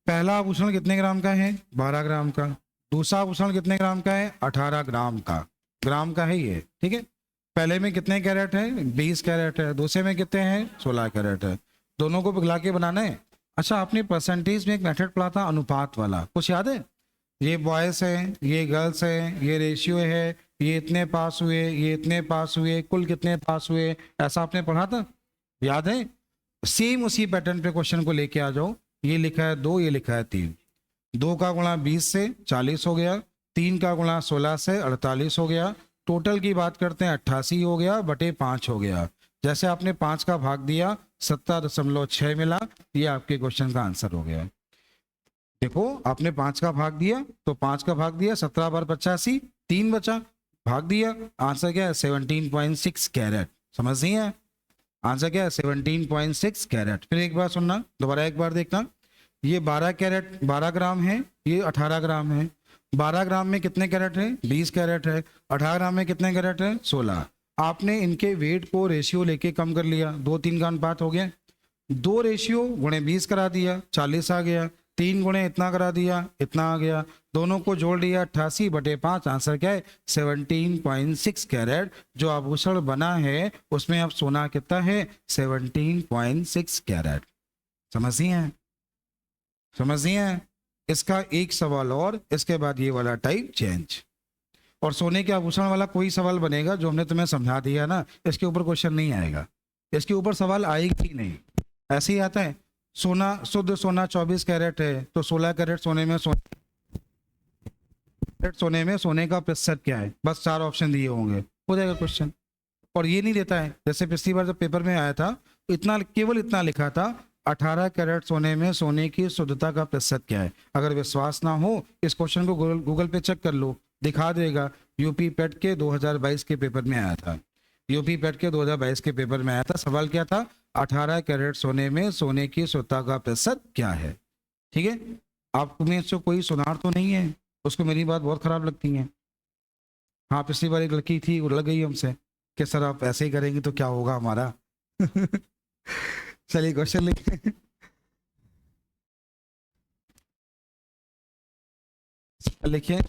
पहला आभूषण कितने ग्राम का है? 12 ग्राम का। दूसरा आभूषण कितने ग्राम का है? 18 ग्राम का। ग्राम का है ये, ठीक है। पहले में कितने कैरेट है? 20 कैरेट है। दूसरे में कितने हैं? 16 कैरेट है। दोनों को पिघला के बनाना है। अच्छा, आपने परसेंटेज में एक मेथड पढ़ा था, अनुपात वाला, कुछ याद है? ये बॉयज है, ये गर्ल्स है, ये रेशियो है, ये इतने पास हुए, ये इतने पास हुए, कुल कितने पास हुए, ऐसा आपने पढ़ा था, याद है? सेम उसी पैटर्न पे क्वेश्चन को लेके आ जाओ। ये लिखा है 2, ये लिखा है 3। 2 का गुणा 20 से 40 हो गया, 3 का गुणा 16 से 48 हो गया, टोटल की बात करते हैं 88 हो गया बटे 5 हो गया। जैसे आपने 5 का भाग दिया 17.6 मिला, ये आपके क्वेश्चन का आंसर हो गया। देखो, आपने 5 का भाग दिया तो 5 का भाग दिया 17 बार 85, 3 बचा, भाग दिया, आंसर क्या है? 17.6 कैरेट। समझ नहीं है? आंसर क्या है? 17.6 कैरेट। फिर एक बार सुनना, दोबारा एक बार देखना। ये 12 कैरेट, 12 ग्राम है, ये 18 ग्राम है। 12 ग्राम में कितने कैरेट है? 20 कैरेट है। 18 ग्राम में कितने कैरेट है? 16। आपने इनके वेट को रेशियो लेके कम कर लिया, 2-3 का अनुपात हो गया। 2 रेशियो गुणे 20 करा दिया, 40 आ गया। 3 गुणे इतना करा दिया, इतना आ गया। दोनों को जोड़ लिया, 88 बटे 5। आंसर क्या है? 17.6 कैरेट। जो आभूषण बना है उसमें अब सोना कितना है? 17.6 कैरेट। समझिए हैं? समझिए हैं? इसका एक सवाल और, इसके बाद ये वाला टाइप चेंज। और सोने के आभूषण वाला कोई सवाल बनेगा जो हमने तुम्हें समझा दिया ना, इसके ऊपर क्वेश्चन नहीं आएगा, इसके ऊपर सवाल आएगा ही नहीं। ऐसे ही आता है, सोना, शुद्ध सोना 24 कैरेट है तो 16 कैरेट सोने में सोने में सोने का प्रतिशत क्या है? बस 4 ऑप्शन दिए होंगे, हो जाएगा क्वेश्चन। और ये नहीं देता है, जैसे पिछली बार जब पेपर में आया था इतना, केवल इतना लिखा था, 18 कैरेट सोने में सोने की शुद्धता का प्रतिशत क्या है? अगर विश्वास ना हो इस क्वेश्चन को गूगल पे चेक कर लो, दिखा देगा। यूपी पेट के 2022 के पेपर में आया था। यूपी पेट के 2022 के पेपर में आया था। सवाल क्या था? 18 कैरेट सोने में सोने की शुद्धता का प्रतिशत क्या है? ठीक है, आप में से कोई सुनार तो नहीं है उसको मेरी बात बहुत खराब लगती है। हाँ, पिछली बार एक लड़की थी, वो लग गई हमसे कि सर आप ऐसे ही करेंगे तो क्या होगा हमारा। चलिए क्वेश्चन लिखिए। लिखिए,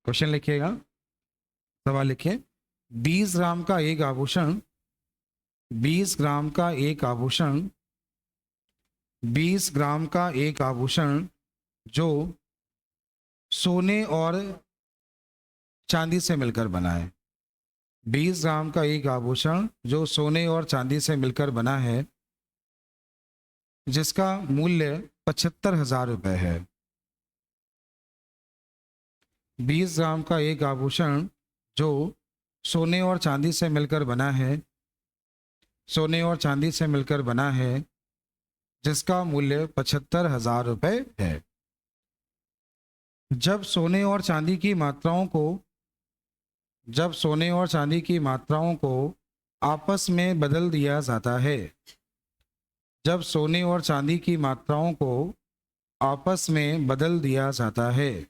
क्वेश्चन लिखिएगा, सवाल लिखिए। 20 ग्राम का एक आभूषण, 20 ग्राम का एक आभूषण, 20 ग्राम का एक आभूषण जो सोने और चांदी से मिलकर बना है। 20 ग्राम का एक आभूषण जो सोने और चांदी से मिलकर बना है, जिसका मूल्य 75,000 रुपये है। 20 ग्राम का एक आभूषण जो सोने और चांदी से मिलकर बना है, सोने और चांदी से मिलकर बना है, जिसका मूल्य 75,000 रुपये है। जब सोने और चांदी की मात्राओं को जब सोने और चांदी की मात्राओं को आपस में बदल दिया जाता है, जब सोने और चांदी की मात्राओं को आपस में बदल दिया जाता है,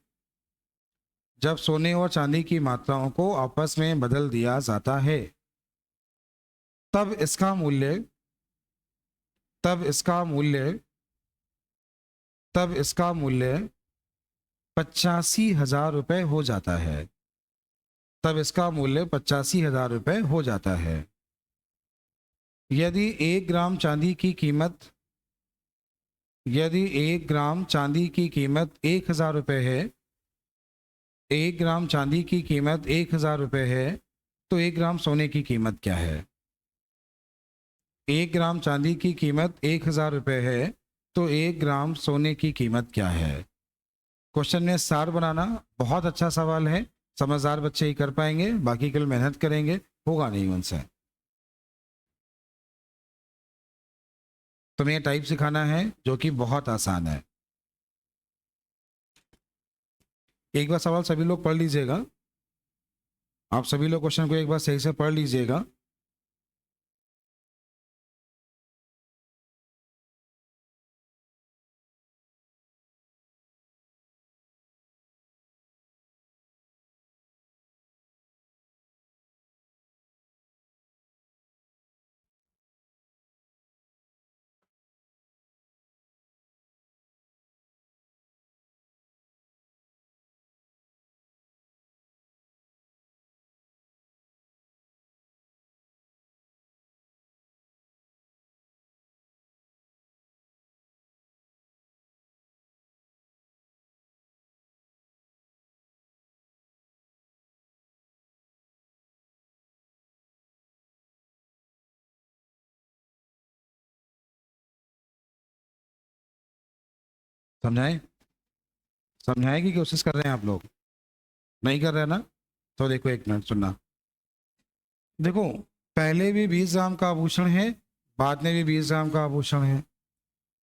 जब सोने और चांदी की मात्राओं को आपस में बदल दिया जाता है, तब इसका मूल्य तब इसका मूल्य तब इसका मूल्य 85,000 रुपये हो जाता है। तब इसका मूल्य 85,000 रुपये हो जाता है। यदि 1 ग्राम चांदी की कीमत यदि 1 ग्राम चांदी की कीमत 1,000 रुपये है, 1 ग्राम चांदी की कीमत 1,000 रुपये है, तो 1 ग्राम सोने की कीमत क्या है? 1 ग्राम चांदी की कीमत 1,000 रुपये है, तो 1 ग्राम सोने की कीमत क्या है? क्वेश्चन में सार बनाना बहुत अच्छा सवाल है, समझदार बच्चे ही कर पाएंगे, बाकी के लिए मेहनत करेंगे होगा नहीं उनसे। तुम्हें टाइप सिखाना है जो कि बहुत आसान है। एक बार सवाल सभी लोग पढ़ लीजिएगा, आप सभी लोग क्वेश्चन को एक बार सही से पढ़ लीजिएगा। समझाएं? समझाने की कोशिश कर रहे हैं आप लोग? नहीं कर रहे ना? तो देखो, एक मिनट सुनना। देखो, पहले भी 20 ग्राम का आभूषण है, बाद में भी 20 ग्राम का आभूषण है।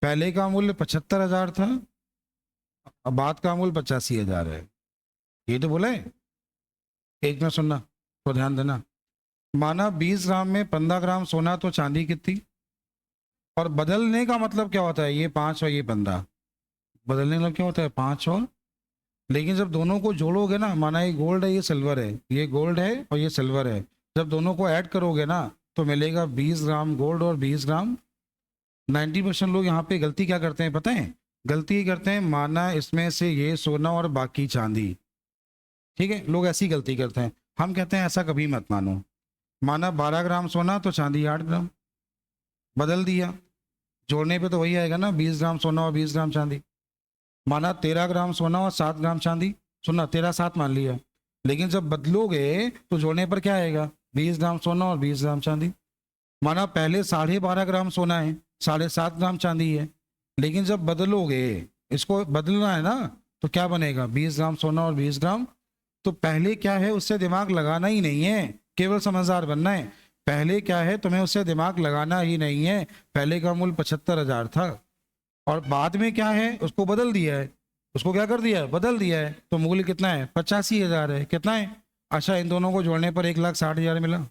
पहले का मूल्य 75,000 था, अब बाद का मूल्य 85,000 है। ये तो बोले। एक मिनट सुनना, तो ध्यान देना। माना 20 ग्राम में 15 ग्राम सोना तो चांदी कितनी, और बदलने का मतलब क्या होता है? ये 5 और ये 15, बदलने का क्या होता है? 5 और, लेकिन जब दोनों को जोड़ोगे ना, माना ये गोल्ड है ये सिल्वर है, ये गोल्ड है और ये सिल्वर है, जब दोनों को ऐड करोगे ना तो मिलेगा 20 ग्राम गोल्ड और 20 ग्राम। 90% लोग यहाँ पे गलती क्या करते हैं पता है? गलती ये करते हैं, माना इसमें से ये सोना और बाकी चांदी, ठीक है, लोग ऐसी गलती करते हैं। हम कहते हैं ऐसा कभी मत मानो। माना 12 ग्राम सोना तो चांदी 8 ग्राम, बदल दिया, जोड़ने पे तो वही आएगा ना, 20 ग्राम सोना और 20 ग्राम चांदी। माना 13 ग्राम सोना और 7 ग्राम चांदी, सुनना 13-7 मान लिया, लेकिन जब बदलोगे तो जोड़ने पर क्या आएगा? 20 ग्राम सोना और 20 ग्राम चांदी। माना पहले 12.5 ग्राम सोना है, 7.5 ग्राम चांदी है, लेकिन जब बदलोगे, इसको बदलना है ना, तो क्या बनेगा? 20 ग्राम सोना और 20 ग्राम। तो पहले क्या है, उससे दिमाग लगाना ही नहीं है, केवल समझदार बनना है। पहले क्या है, तुम्हें उससे दिमाग लगाना ही नहीं है। पहले का मूल्य 75,000 था और बाद में क्या है, उसको बदल दिया है। उसको क्या कर दिया है, बदल दिया है। तो मूल्य कितना है, 85,000 है। कितना है? अच्छा, इन दोनों को जोड़ने पर 1,60,000 मिला।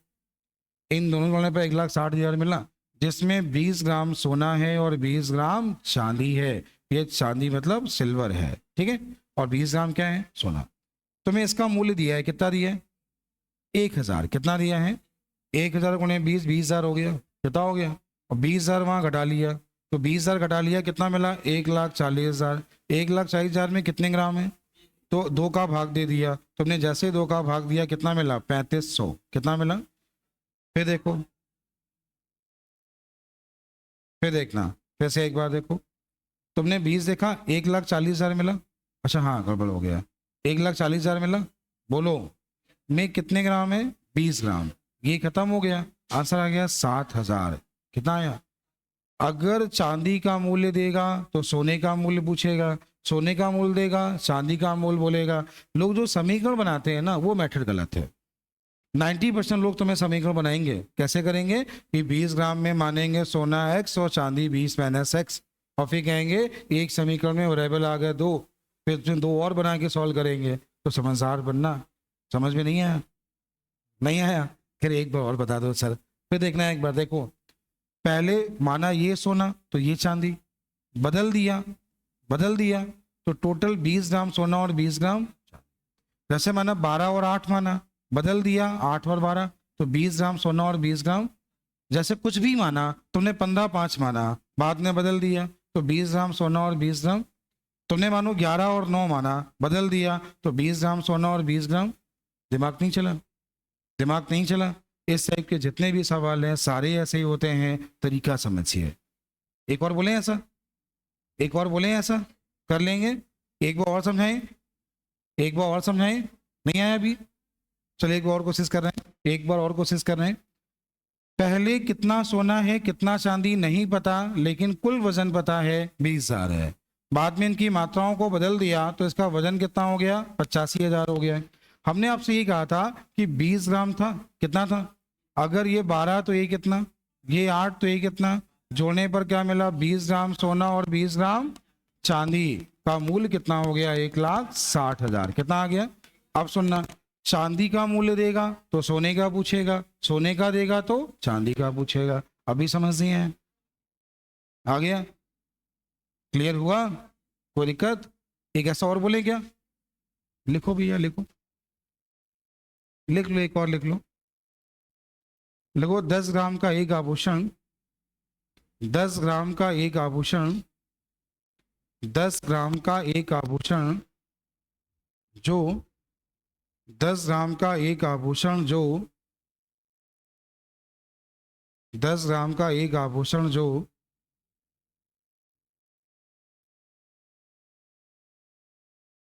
इन दोनों को जोड़ने पर 1,60,000 मिला, जिसमें 20 ग्राम सोना है और 20 ग्राम चांदी है। ये चांदी मतलब सिल्वर है, ठीक है। और 20 ग्राम क्या है, सोना। तुम्हें इसका मूल्य दिया है, कितना दिया है, 1,000। कितना दिया है, 1,000 गुणे 20, 20,000 हो गया। कितना हो गया? और 20,000 वहां घटा लिया, तो 20,000 घटा लिया, कितना मिला, 1,40,000। 1,40,000 में कितने ग्राम है, तो 2 का भाग दे दिया तुमने। जैसे 2 का भाग दिया, कितना मिला, 3,500। कितना मिला? फिर देखो, फिर देखना, फिर से एक बार देखो। तुमने 20 देखा, 1,40,000 मिला। अच्छा हाँ, गड़बड़ हो गया। 1,40,000 मिला, बोलो में कितने ग्राम है, 20 ग्राम। ये खत्म हो गया, आंसर आ गया 7,000। कितना आया? अगर चांदी का मूल्य देगा तो सोने का मूल्य पूछेगा, सोने का मूल्य देगा चांदी का मूल्य बोलेगा। लोग जो समीकरण बनाते हैं ना, वो मेथड गलत है। 90% लोग तुम्हें समीकरण बनाएंगे, कैसे करेंगे कि 20 ग्राम में मानेंगे सोना x और चांदी 20 माइनस एक्स, और फिर कहेंगे एक समीकरण में वेरिएबल आ गए 2, फिर तुम 2 और बना के सॉल्व करेंगे। तो समझदार बनना। समझ में नहीं आया? नहीं आया? फिर एक बार और बता दो सर। फिर देखना है, एक बार देखो। पहले माना ये सोना तो ये चांदी, बदल दिया, बदल दिया, तो टोटल 20 ग्राम सोना और 20 ग्राम। जैसे माना 12 और 8 माना, बदल दिया 8 और 12, तो 20 ग्राम सोना और 20 ग्राम। जैसे कुछ भी माना तुमने, 15 5 माना, बाद में बदल दिया, तो 20 ग्राम सोना और 20 ग्राम। तुमने मानो 11 और 9 माना, बदल दिया, तो 20 ग्राम सोना और 20 ग्राम। दिमाग नहीं चला? दिमाग नहीं चला? इस टाइप के जितने भी सवाल हैं सारे ऐसे ही होते हैं, तरीका समझिए। एक और बोले ऐसा, एक और बोले ऐसा, कर लेंगे। एक बार और समझाएं, एक बार और समझाएं। नहीं आया अभी? चलिए एक बार और कोशिश कर रहे हैं, एक बार और कोशिश कर रहे हैं। पहले कितना सोना है कितना चांदी नहीं पता, लेकिन कुल वजन पता है, 20,000 है। बाद में इनकी मात्राओं को बदल दिया तो इसका वजन कितना हो गया, 85,000 हो गया। हमने आपसे ये कहा था कि 20 ग्राम था, कितना था, अगर ये 12 तो ये कितना, ये 8 तो ये कितना, जोड़ने पर क्या मिला, 20 ग्राम सोना और 20 ग्राम चांदी का मूल्य कितना हो गया, 1,60,000। कितना आ गया? अब सुनना, चांदी का मूल्य देगा तो सोने का पूछेगा, सोने का देगा तो चांदी का पूछेगा। अभी समझ नहीं है? आ गया? क्लियर हुआ? कोई दिक्कत? एक ऐसा और बोले क्या? लिखो भैया, लिखो, लिख लो, एक और लिख लो। लिखो, 10 ग्राम का एक आभूषण, 10 ग्राम का एक आभूषण, 10 ग्राम का एक आभूषण जो 10 ग्राम का एक आभूषण जो 10 ग्राम का एक आभूषण जो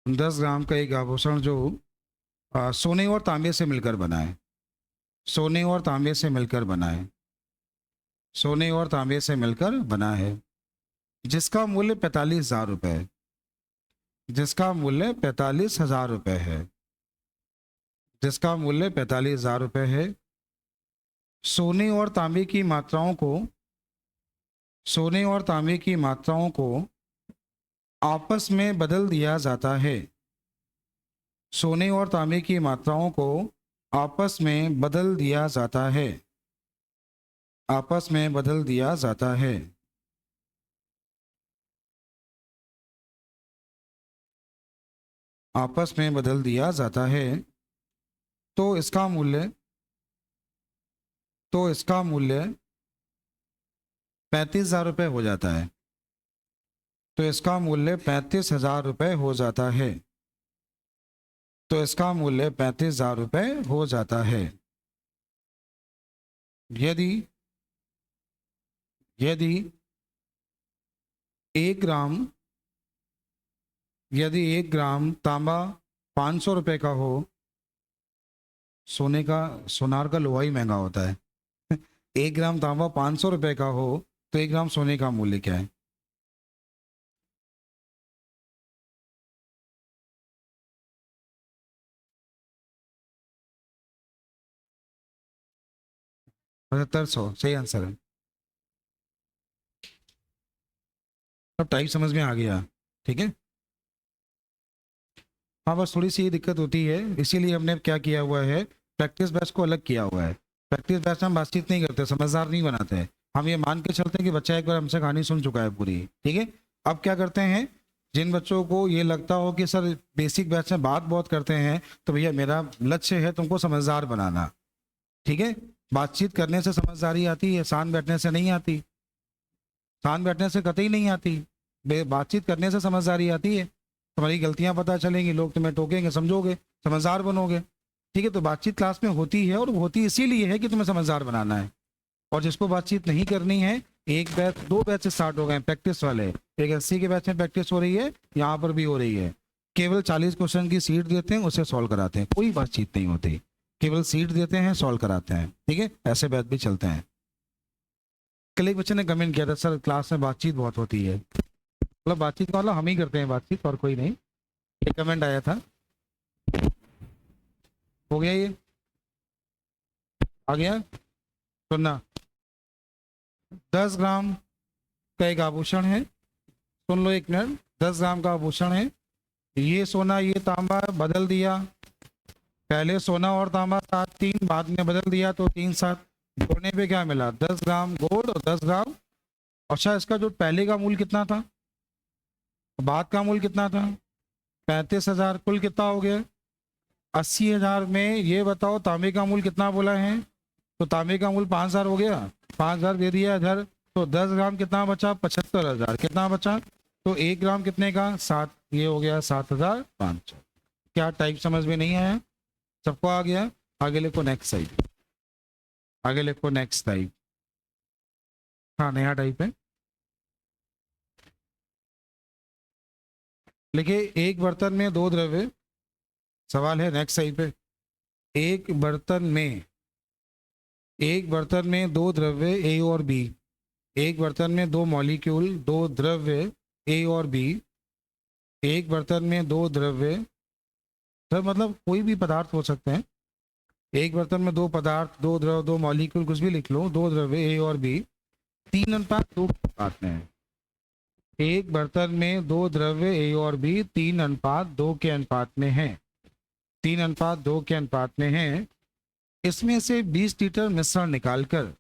10 ग्राम का एक आभूषण जो सोने और तांबे से मिलकर बना है, सोने और तांबे से मिलकर बना है, सोने और तांबे से मिलकर बना है, जिसका मूल्य 45,000 रुपये है, जिसका मूल्य 45,000 रुपये है, जिसका मूल्य 45,000 रुपये है। सोने और तांबे की मात्राओं को, सोने और तांबे की मात्राओं को आपस में बदल दिया जाता है, सोने और तांबे की मात्राओं को आपस में बदल दिया जाता है, आपस में बदल दिया जाता है। आपस में बदल दिया जाता है, तो इसका मूल्य, तो इसका मूल्य 35,000 रुपये हो जाता है, तो इसका मूल्य 35,000 रुपये हो जाता है, तो इसका मूल्य 35,000 रुपये हो जाता है। यदि यदि 1 ग्राम, यदि 1 ग्राम तांबा 500 रुपये का हो, सोने का, सोनार का लोहा ही महंगा होता है। 1 ग्राम तांबा 500 रुपये का हो, तो 1 ग्राम सोने का मूल्य क्या है? 7500 सही आंसर है। अब टाइप समझ में आ गया, ठीक है। हाँ बस थोड़ी सी ये दिक्कत होती है, इसीलिए हमने क्या किया हुआ है, प्रैक्टिस बैच को अलग किया हुआ है। प्रैक्टिस बैच में हम बातचीत नहीं करते, समझदार नहीं बनाते हैं, हम ये मान के चलते हैं कि बच्चा एक बार हमसे कहानी सुन चुका है पूरी, ठीक है। अब क्या करते हैं, जिन बच्चों को ये लगता हो कि सर बेसिक बैच में बात बहुत करते हैं, तो भैया मेरा लक्ष्य है तुमको समझदार बनाना, ठीक है। बातचीत करने से समझदारी आती है, शांत बैठने से नहीं आती, शांत बैठने से कतई नहीं आती, बातचीत करने से समझदारी आती है। तुम्हारी गलतियां पता चलेंगी, लोग तुम्हें टोकेंगे, समझोगे, समझदार बनोगे, ठीक है। तो बातचीत क्लास में होती है, और होती इसीलिए है कि तुम्हें समझदार बनाना है। और जिसको बातचीत नहीं करनी है, एक बैच, दो बैच स्टार्ट हो गए प्रैक्टिस वाले, एक 80 के बैच में प्रैक्टिस हो रही है, यहाँ पर भी हो रही है। केवल 40 क्वेश्चन की सीट देते हैं, उसे सॉल्व कराते हैं, कोई बातचीत नहीं होती, केवल सीट देते हैं, सॉल्व कराते हैं, ठीक है। ऐसे बैच भी चलते हैं। कल एक बच्चे ने कमेंट किया था, सर क्लास में बातचीत बहुत होती है, मतलब बातचीत का मतलब हम ही करते हैं बातचीत, और कोई नहीं। ये कमेंट आया था, हो गया ये, आ गया। सुनना, 10 ग्राम का एक आभूषण है, सुन लो एक मिनट, 10 ग्राम का आभूषण है, ये सोना ये तांबा बदल दिया, पहले सोना और तांबा साथ तीन, बाद में बदल दिया तो 3 7, जोड़ने पे क्या मिला, 10 ग्राम गोल्ड और 10 ग्राम। अच्छा, इसका जो पहले का मूल कितना था, बाद का मूल कितना था, 35,000, कुल कितना हो गया 80,000 में। ये बताओ तांबे का मूल कितना बोला है, तो तांबे का मूल 5,000 हो गया, 5,000 दे दिया इधर, तो 10 ग्राम कितना बचा, 75,000, कितना बचा, तो 1 ग्राम कितने का 7, ये हो गया 7,500। क्या टाइप समझ में नहीं आया, सबको आ गया। आगे लिखो नेक्स्ट टाइप, आगे लिखो नेक्स्ट टाइप, हाँ नया टाइप है। लिखिए, एक बर्तन में दो द्रव्य, सवाल है नेक्स्ट टाइप पे, एक बर्तन में, एक बर्तन में दो द्रव्य ए और बी, एक बर्तन में दो मॉलिक्यूल, दो द्रव्य ए और बी, एक बर्तन में दो द्रव्य, सर मतलब कोई भी पदार्थ हो सकते हैं, एक बर्तन में दो पदार्थ, दो द्रव, दो मॉलिक्यूल, कुछ भी लिख लो, दो द्रव्य ए और बी, 3:2 के अनुपात में है। एक बर्तन में दो द्रव्य ए और बी 3:2 के अनुपात में है, 3:2 के अनुपात में है। इसमें से 20 लीटर मिश्रण निकालकर,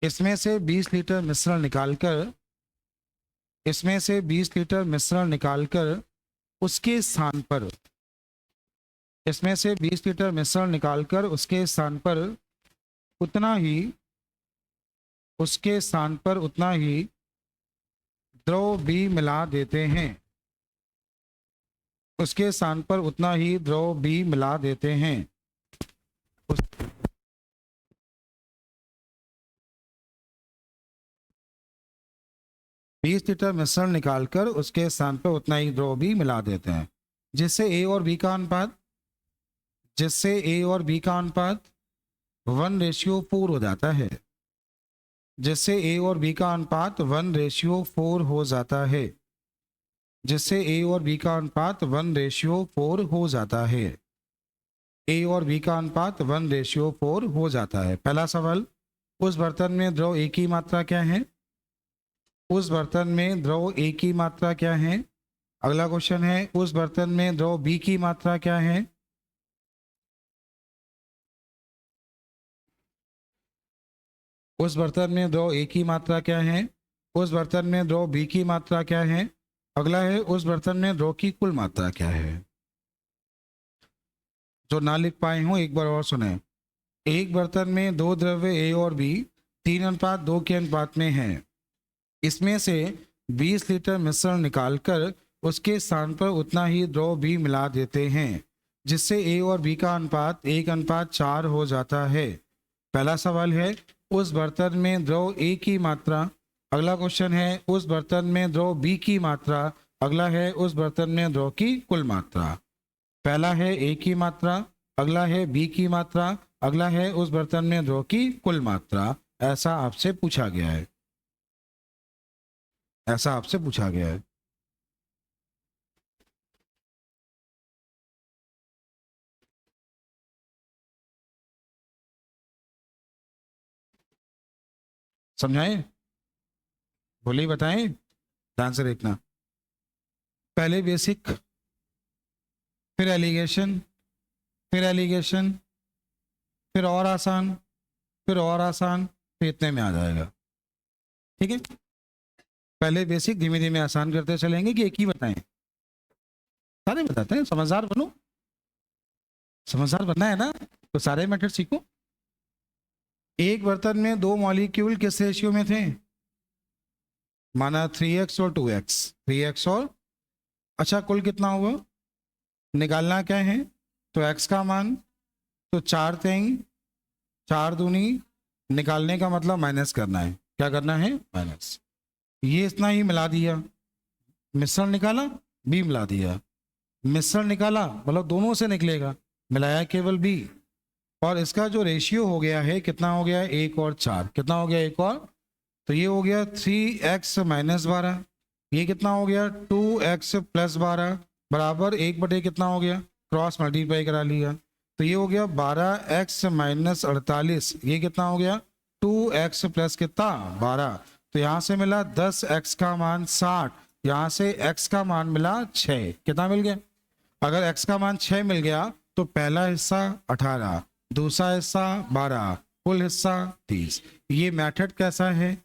इसमें से 20 लीटर मिश्रण निकालकर, इसमें से 20 लीटर मिश्रण निकालकर उसके स्थान पर, इसमें से 20 लीटर मिश्रण निकालकर उसके स्थान पर उतना ही, उसके स्थान पर उतना ही द्रव भी मिला देते हैं, उसके स्थान पर उतना ही द्रव भी मिला देते हैं। उस 20 लीटर मिश्रण निकालकर उसके स्थान पर उतना ही द्रव भी मिला देते हैं, जिससे ए और बी का अनुपात, जिससे ए और बी का अनुपात 1:4 हो जाता है, जिससे ए और बी का अनुपात 1:4 हो जाता है, जिससे ए और बी का अनुपात 1:4 हो जाता है, ए और बी का अनुपात 1:4 हो जाता है। पहला सवाल, उस बर्तन में द्रव ए की मात्रा क्या है, उस बर्तन में द्रव ए की मात्रा क्या है। अगला क्वेश्चन है, उस बर्तन में द्रव बी की मात्रा क्या है, उस बर्तन में द्रव ए की मात्रा क्या है, उस बर्तन में द्रव बी की मात्रा क्या है। अगला है, उस बर्तन में द्रव की कुल मात्रा क्या है। जो ना लिख पाए हो एक बार और सुने, एक बर्तन में दो द्रव्य ए और बी 3:2 के अनुपात में है, इसमें से 20 लीटर मिश्रण निकालकर उसके स्थान पर उतना ही द्रव भी मिला देते हैं, जिससे ए और बी का अनुपात 1:4 हो जाता है। पहला सवाल है, उस बर्तन में द्रव ए की मात्रा। अगला क्वेश्चन है, उस बर्तन में द्रव बी की मात्रा। अगला है, उस बर्तन में द्रव की कुल मात्रा। पहला है ए की मात्रा, अगला है बी की मात्रा, अगला है उस बर्तन में द्रव की कुल मात्रा। ऐसा आपसे पूछा गया है, ऐसा आपसे पूछा गया है। समझाएं? बोलिए, बताएं, ध्यान से देखना। पहले बेसिक, फिर एलिगेशन, फिर एलिगेशन, फिर और आसान, फिर और आसान, फिर इतने में आ जाएगा। ठीक है, पहले बेसिक, धीमे धीमे आसान करते चलेंगे कि एक ही बताएं, सारे बताते हैं। समझदार बनो, समझदार बनना है ना, तो सारे मेथड सीखो। एक बर्तन में दो मॉलिक्यूल किस रेशियो में थे? माना 3x और 2x, 3x और, अच्छा कुल कितना हुआ निकालना क्या है? तो x का मान, तो 4 तेंग 4 दूनी, निकालने का मतलब माइनस करना है। क्या करना है? माइनस। ये इतना ही मिला दिया, मिश्रण निकाला, बी मिला दिया, मिश्रण निकाला मतलब दोनों से निकलेगा, मिलाया केवल बी। और इसका जो रेशियो हो गया है, कितना हो गया? 1 और 4, कितना हो गया? 1 और, तो ये हो गया 3x माइनस 12, ये कितना हो गया? 2x प्लस 12 बराबर 1 बटे कितना हो गया? क्रॉस मल्टीप्लाई करा लिया, तो ये हो गया 12x माइनस 48, ये कितना हो गया? 2x प्लस कितना? 12। तो यहाँ से मिला 10x का मान 60, यहाँ से x का मान मिला 6, कितना मिल गया? अगर x का मान 6 मिल गया तो पहला हिस्सा 18, दूसरा हिस्सा 12, कुल हिस्सा 30। ये मेथड कैसा है?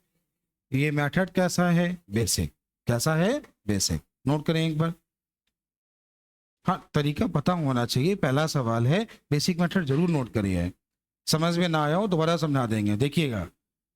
ये मेथड कैसा है? बेसिक। कैसा है? बेसिक। नोट करें एक बार। हाँ, तरीका पता होना चाहिए, पहला सवाल है, बेसिक मेथड जरूर नोट करिए। समझ में ना आया हो दोबारा समझा देंगे। देखिएगा,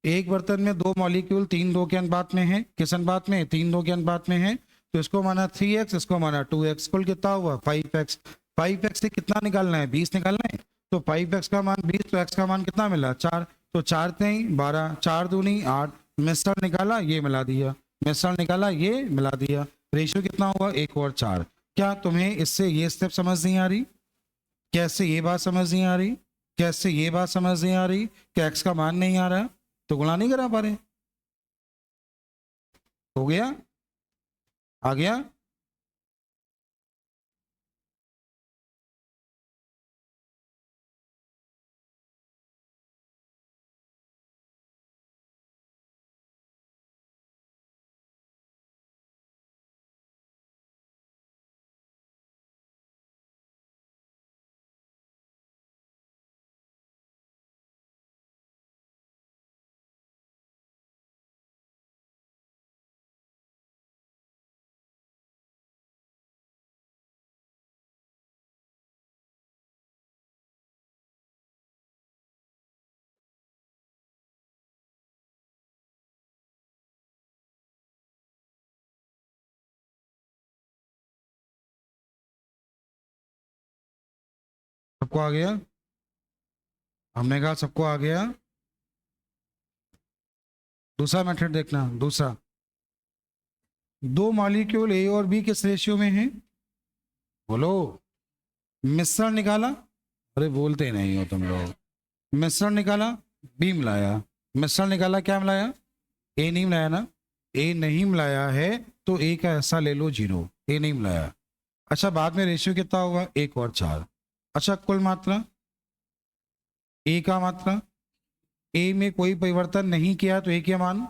एक बर्तन में दो मॉलिक्यूल 3:2 के अनुपात में है। किस अनुपात में? 3:2 के अनुपात में है। तो इसको माना 3x, इसको माना 2x, कुल कितना हुआ? 5x। 5x से कितना निकालना है? 20 निकालना है। तो 5x का मान 20, तो x का मान कितना मिला? 4। तो 4 तें 12, 4 दूनी 8, मिश्रण निकाला, ये मिला दिया, मिश्रण निकाला, ये मिला दिया। रेशियो कितना हुआ? 1 और 4। क्या तुम्हें इससे ये स्टेप समझ नहीं आ रही? कैसे ये बात समझ नहीं आ रही? कैसे ये बात समझ नहीं आ रही कि x का मान नहीं आ रहा तो गुणा नहीं करा पा रहे? हो गया? आ गया? सबको आ गया? हमने कहा सबको आ गया। दूसरा मेथड देखना। दूसरा, दो मॉलिक्यूल ए और बी किस रेशियो में है? बोलो। मिश्रण निकाला, अरे बोलते नहीं हो तुम लोग। मिश्रण निकाला, बी मिलाया, मिश्रण निकाला, क्या मिलाया? ए नहीं मिलाया ना? ए नहीं मिलाया है तो ए का हिस्सा ले लो 0, ए नहीं मिलाया। अच्छा, बाद में रेशियो कितना होगा? 1 और 4। अच्छा, कुल मात्रा, ए का मात्रा, ए में कोई परिवर्तन नहीं किया तो ए के मान,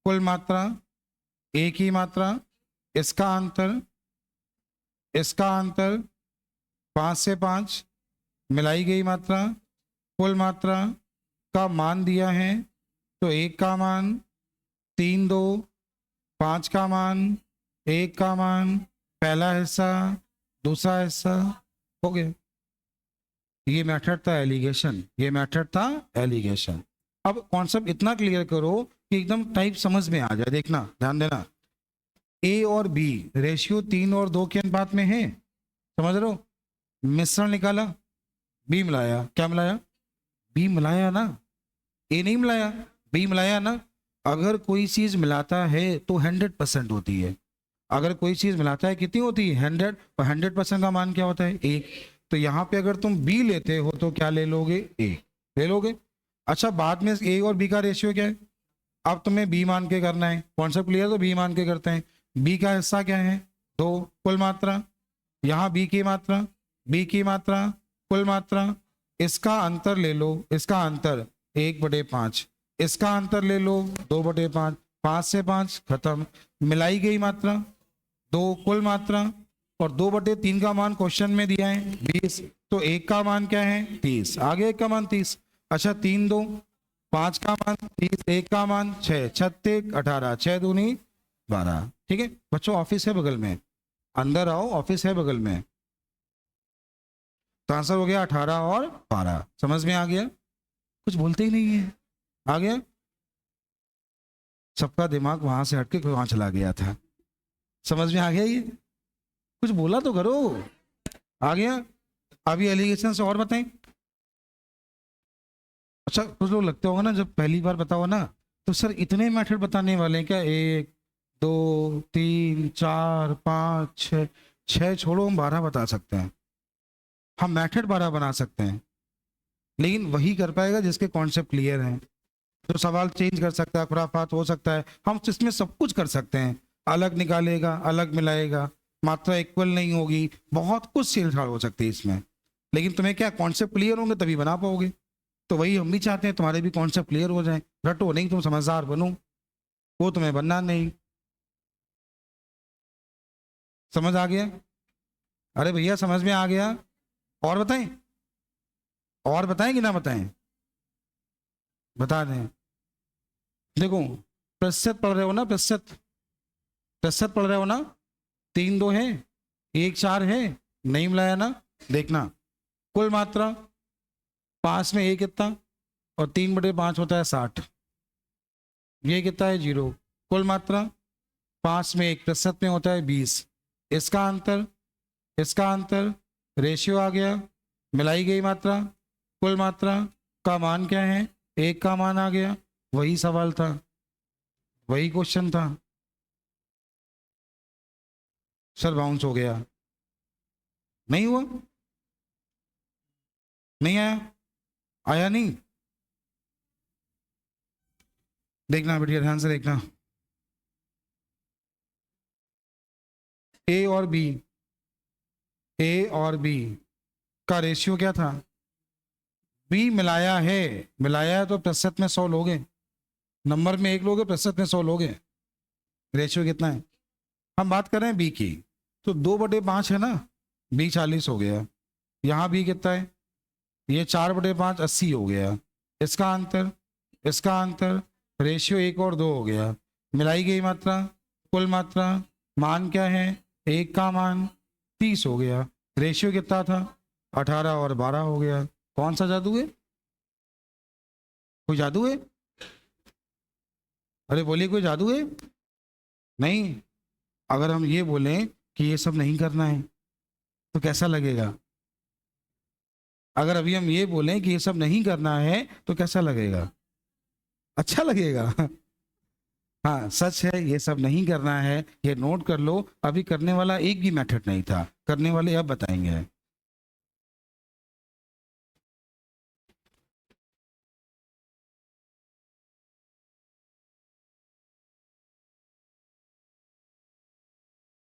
कुल मात्रा, ए की मात्रा, इसका अंतर, इसका अंतर, 5 से 5 मिलाई गई मात्रा, कुल मात्रा का मान दिया है तो 1 का मान, 3 2, 5 का मान, 1 का मान, पहला हिस्सा, दूसरा हिस्सा, हो गया। ये मेथड था एलिगेशन, ये मेथड था एलिगेशन। अब कॉन्सेप्ट इतना क्लियर करो कि एकदम टाइप समझ में आ जाए। देखना, ध्यान देना, ए और बी रेशियो 3 और 2 के अनुपात में है, समझ रहे हो? मिश्रण निकाला, बी मिलाया, क्या मिलाया? बी मिलाया ना? ए नहीं मिलाया, बी मिलाया ना? अगर कोई चीज मिलाता है तो 100% होती है। अगर कोई चीज मिलाता है कितनी होती है? 100। और 100% का मान क्या होता है? 1। तो यहाँ पे अगर तुम बी लेते हो तो क्या ले लोगे? ए ले लोगे। अच्छा, बाद में ए और बी का रेशियो क्या है? अब तुम्हें बी मान के करना है, कॉन्सेप्ट क्लियर? तो बी मान के करते हैं। बी का हिस्सा क्या है? 2, कुल मात्रा, यहाँ बी की मात्रा, बी की मात्रा, कुल मात्रा, इसका अंतर ले लो, इसका अंतर 1/5, इसका अंतर ले लो 2/5, 5 से 5 खत्म, मिलाई गई मात्रा 2 कुल मात्रा, और 2/3 का मान क्वेश्चन में दिया है 20, तो 1 का मान क्या है 30, आगे 1 का मान 30। अच्छा 3 2 5 का मान 30, 1 का मान 6, 36 18, 6 दूनी 12। ठीक है बच्चों, ऑफिस है बगल में, अंदर आओ, ऑफिस है बगल में। तो आंसर हो गया 18 और 12। समझ में आ गया? कुछ बोलते ही नहीं है। आ गया? सबका दिमाग वहां से हटके वहां चला गया था। समझ में आ गया? ये कुछ बोला तो करो। आ गया? अभी एलिगेशन से और बताएं। अच्छा कुछ लोग लगते होगा ना, जब पहली बार बताओ ना तो सर इतने मेथड बताने वाले हैं क्या? 1 2 3 4 5 6, 6 छोड़ो, हम 12 बता सकते हैं, हम मेथड 12 बना सकते हैं। लेकिन वही कर पाएगा जिसके कॉन्सेप्ट क्लियर हैं, जो सवाल चेंज कर सकता है, खुराफात हो सकता है, हम इसमें सब कुछ कर सकते हैं। अलग निकालेगा, अलग मिलाएगा, मात्रा इक्वल नहीं होगी, बहुत कुछ छेड़छाड़ हो सकती है इसमें। लेकिन तुम्हें क्या कॉन्सेप्ट क्लियर होंगे तभी बना पाओगे। तो वही हम भी चाहते हैं, तुम्हारे भी कॉन्सेप्ट क्लियर हो जाए। रटो नहीं, तुम समझदार बनो, वो तुम्हें बनना नहीं। समझ आ गया? अरे भैया समझ में आ गया? और बताएं? और बताएं कि ना बताएं? बता दें। देखो प्रतिशत पढ़ रहे हो ना, प्रतिशत, प्रतिशत पढ़ रहे हो ना? 3 2 है, 1 4 है, नहीं मिलाया ना? देखना कुल मात्रा 5 में 1 कितना, और 3/5 होता है 60, ये कितना है 0। कुल मात्रा 5 में 1 प्रतिशत में होता है 20, इसका अंतर, इसका अंतर, रेशियो आ गया, मिलाई गई मात्रा, कुल मात्रा का मान क्या है, 1 का मान आ गया। वही सवाल था, वही क्वेश्चन था। सर बाउंस हो गया, नहीं हुआ, नहीं आया, आया नहीं। देखना बेटिया, ध्यान से देखना। ए और बी, ए और बी का रेशियो क्या था? बी मिलाया है, मिलाया है तो प्रतिशत में 100 लोगे, नंबर में 1 लोगे, प्रतिशत में 100 लोगे। रेशियो कितना है? हम बात कर रहे हैं बी की, तो 2/5 है ना, बी 40 हो गया। यहाँ बी कितना है? ये 4/5 80 हो गया। इसका अंतर, इसका अंतर, रेशियो 1 और 2 हो गया। मिलाई गई मात्रा, कुल मात्रा, मान क्या है, 1 का मान 30 हो गया। रेशियो कितना था? 18 और 12 हो गया। कौन सा जादू है? कोई जादू है? अरे बोलिए, कोई जादू है? नहीं। अगर हम ये बोलें कि ये सब नहीं करना है तो कैसा लगेगा? अगर अभी हम ये बोलें कि ये सब नहीं करना है तो कैसा लगेगा? अच्छा लगेगा। हाँ सच है, ये सब नहीं करना है, ये नोट कर लो। अभी करने वाला एक भी मेथड नहीं था, करने वाले अब बताएंगे।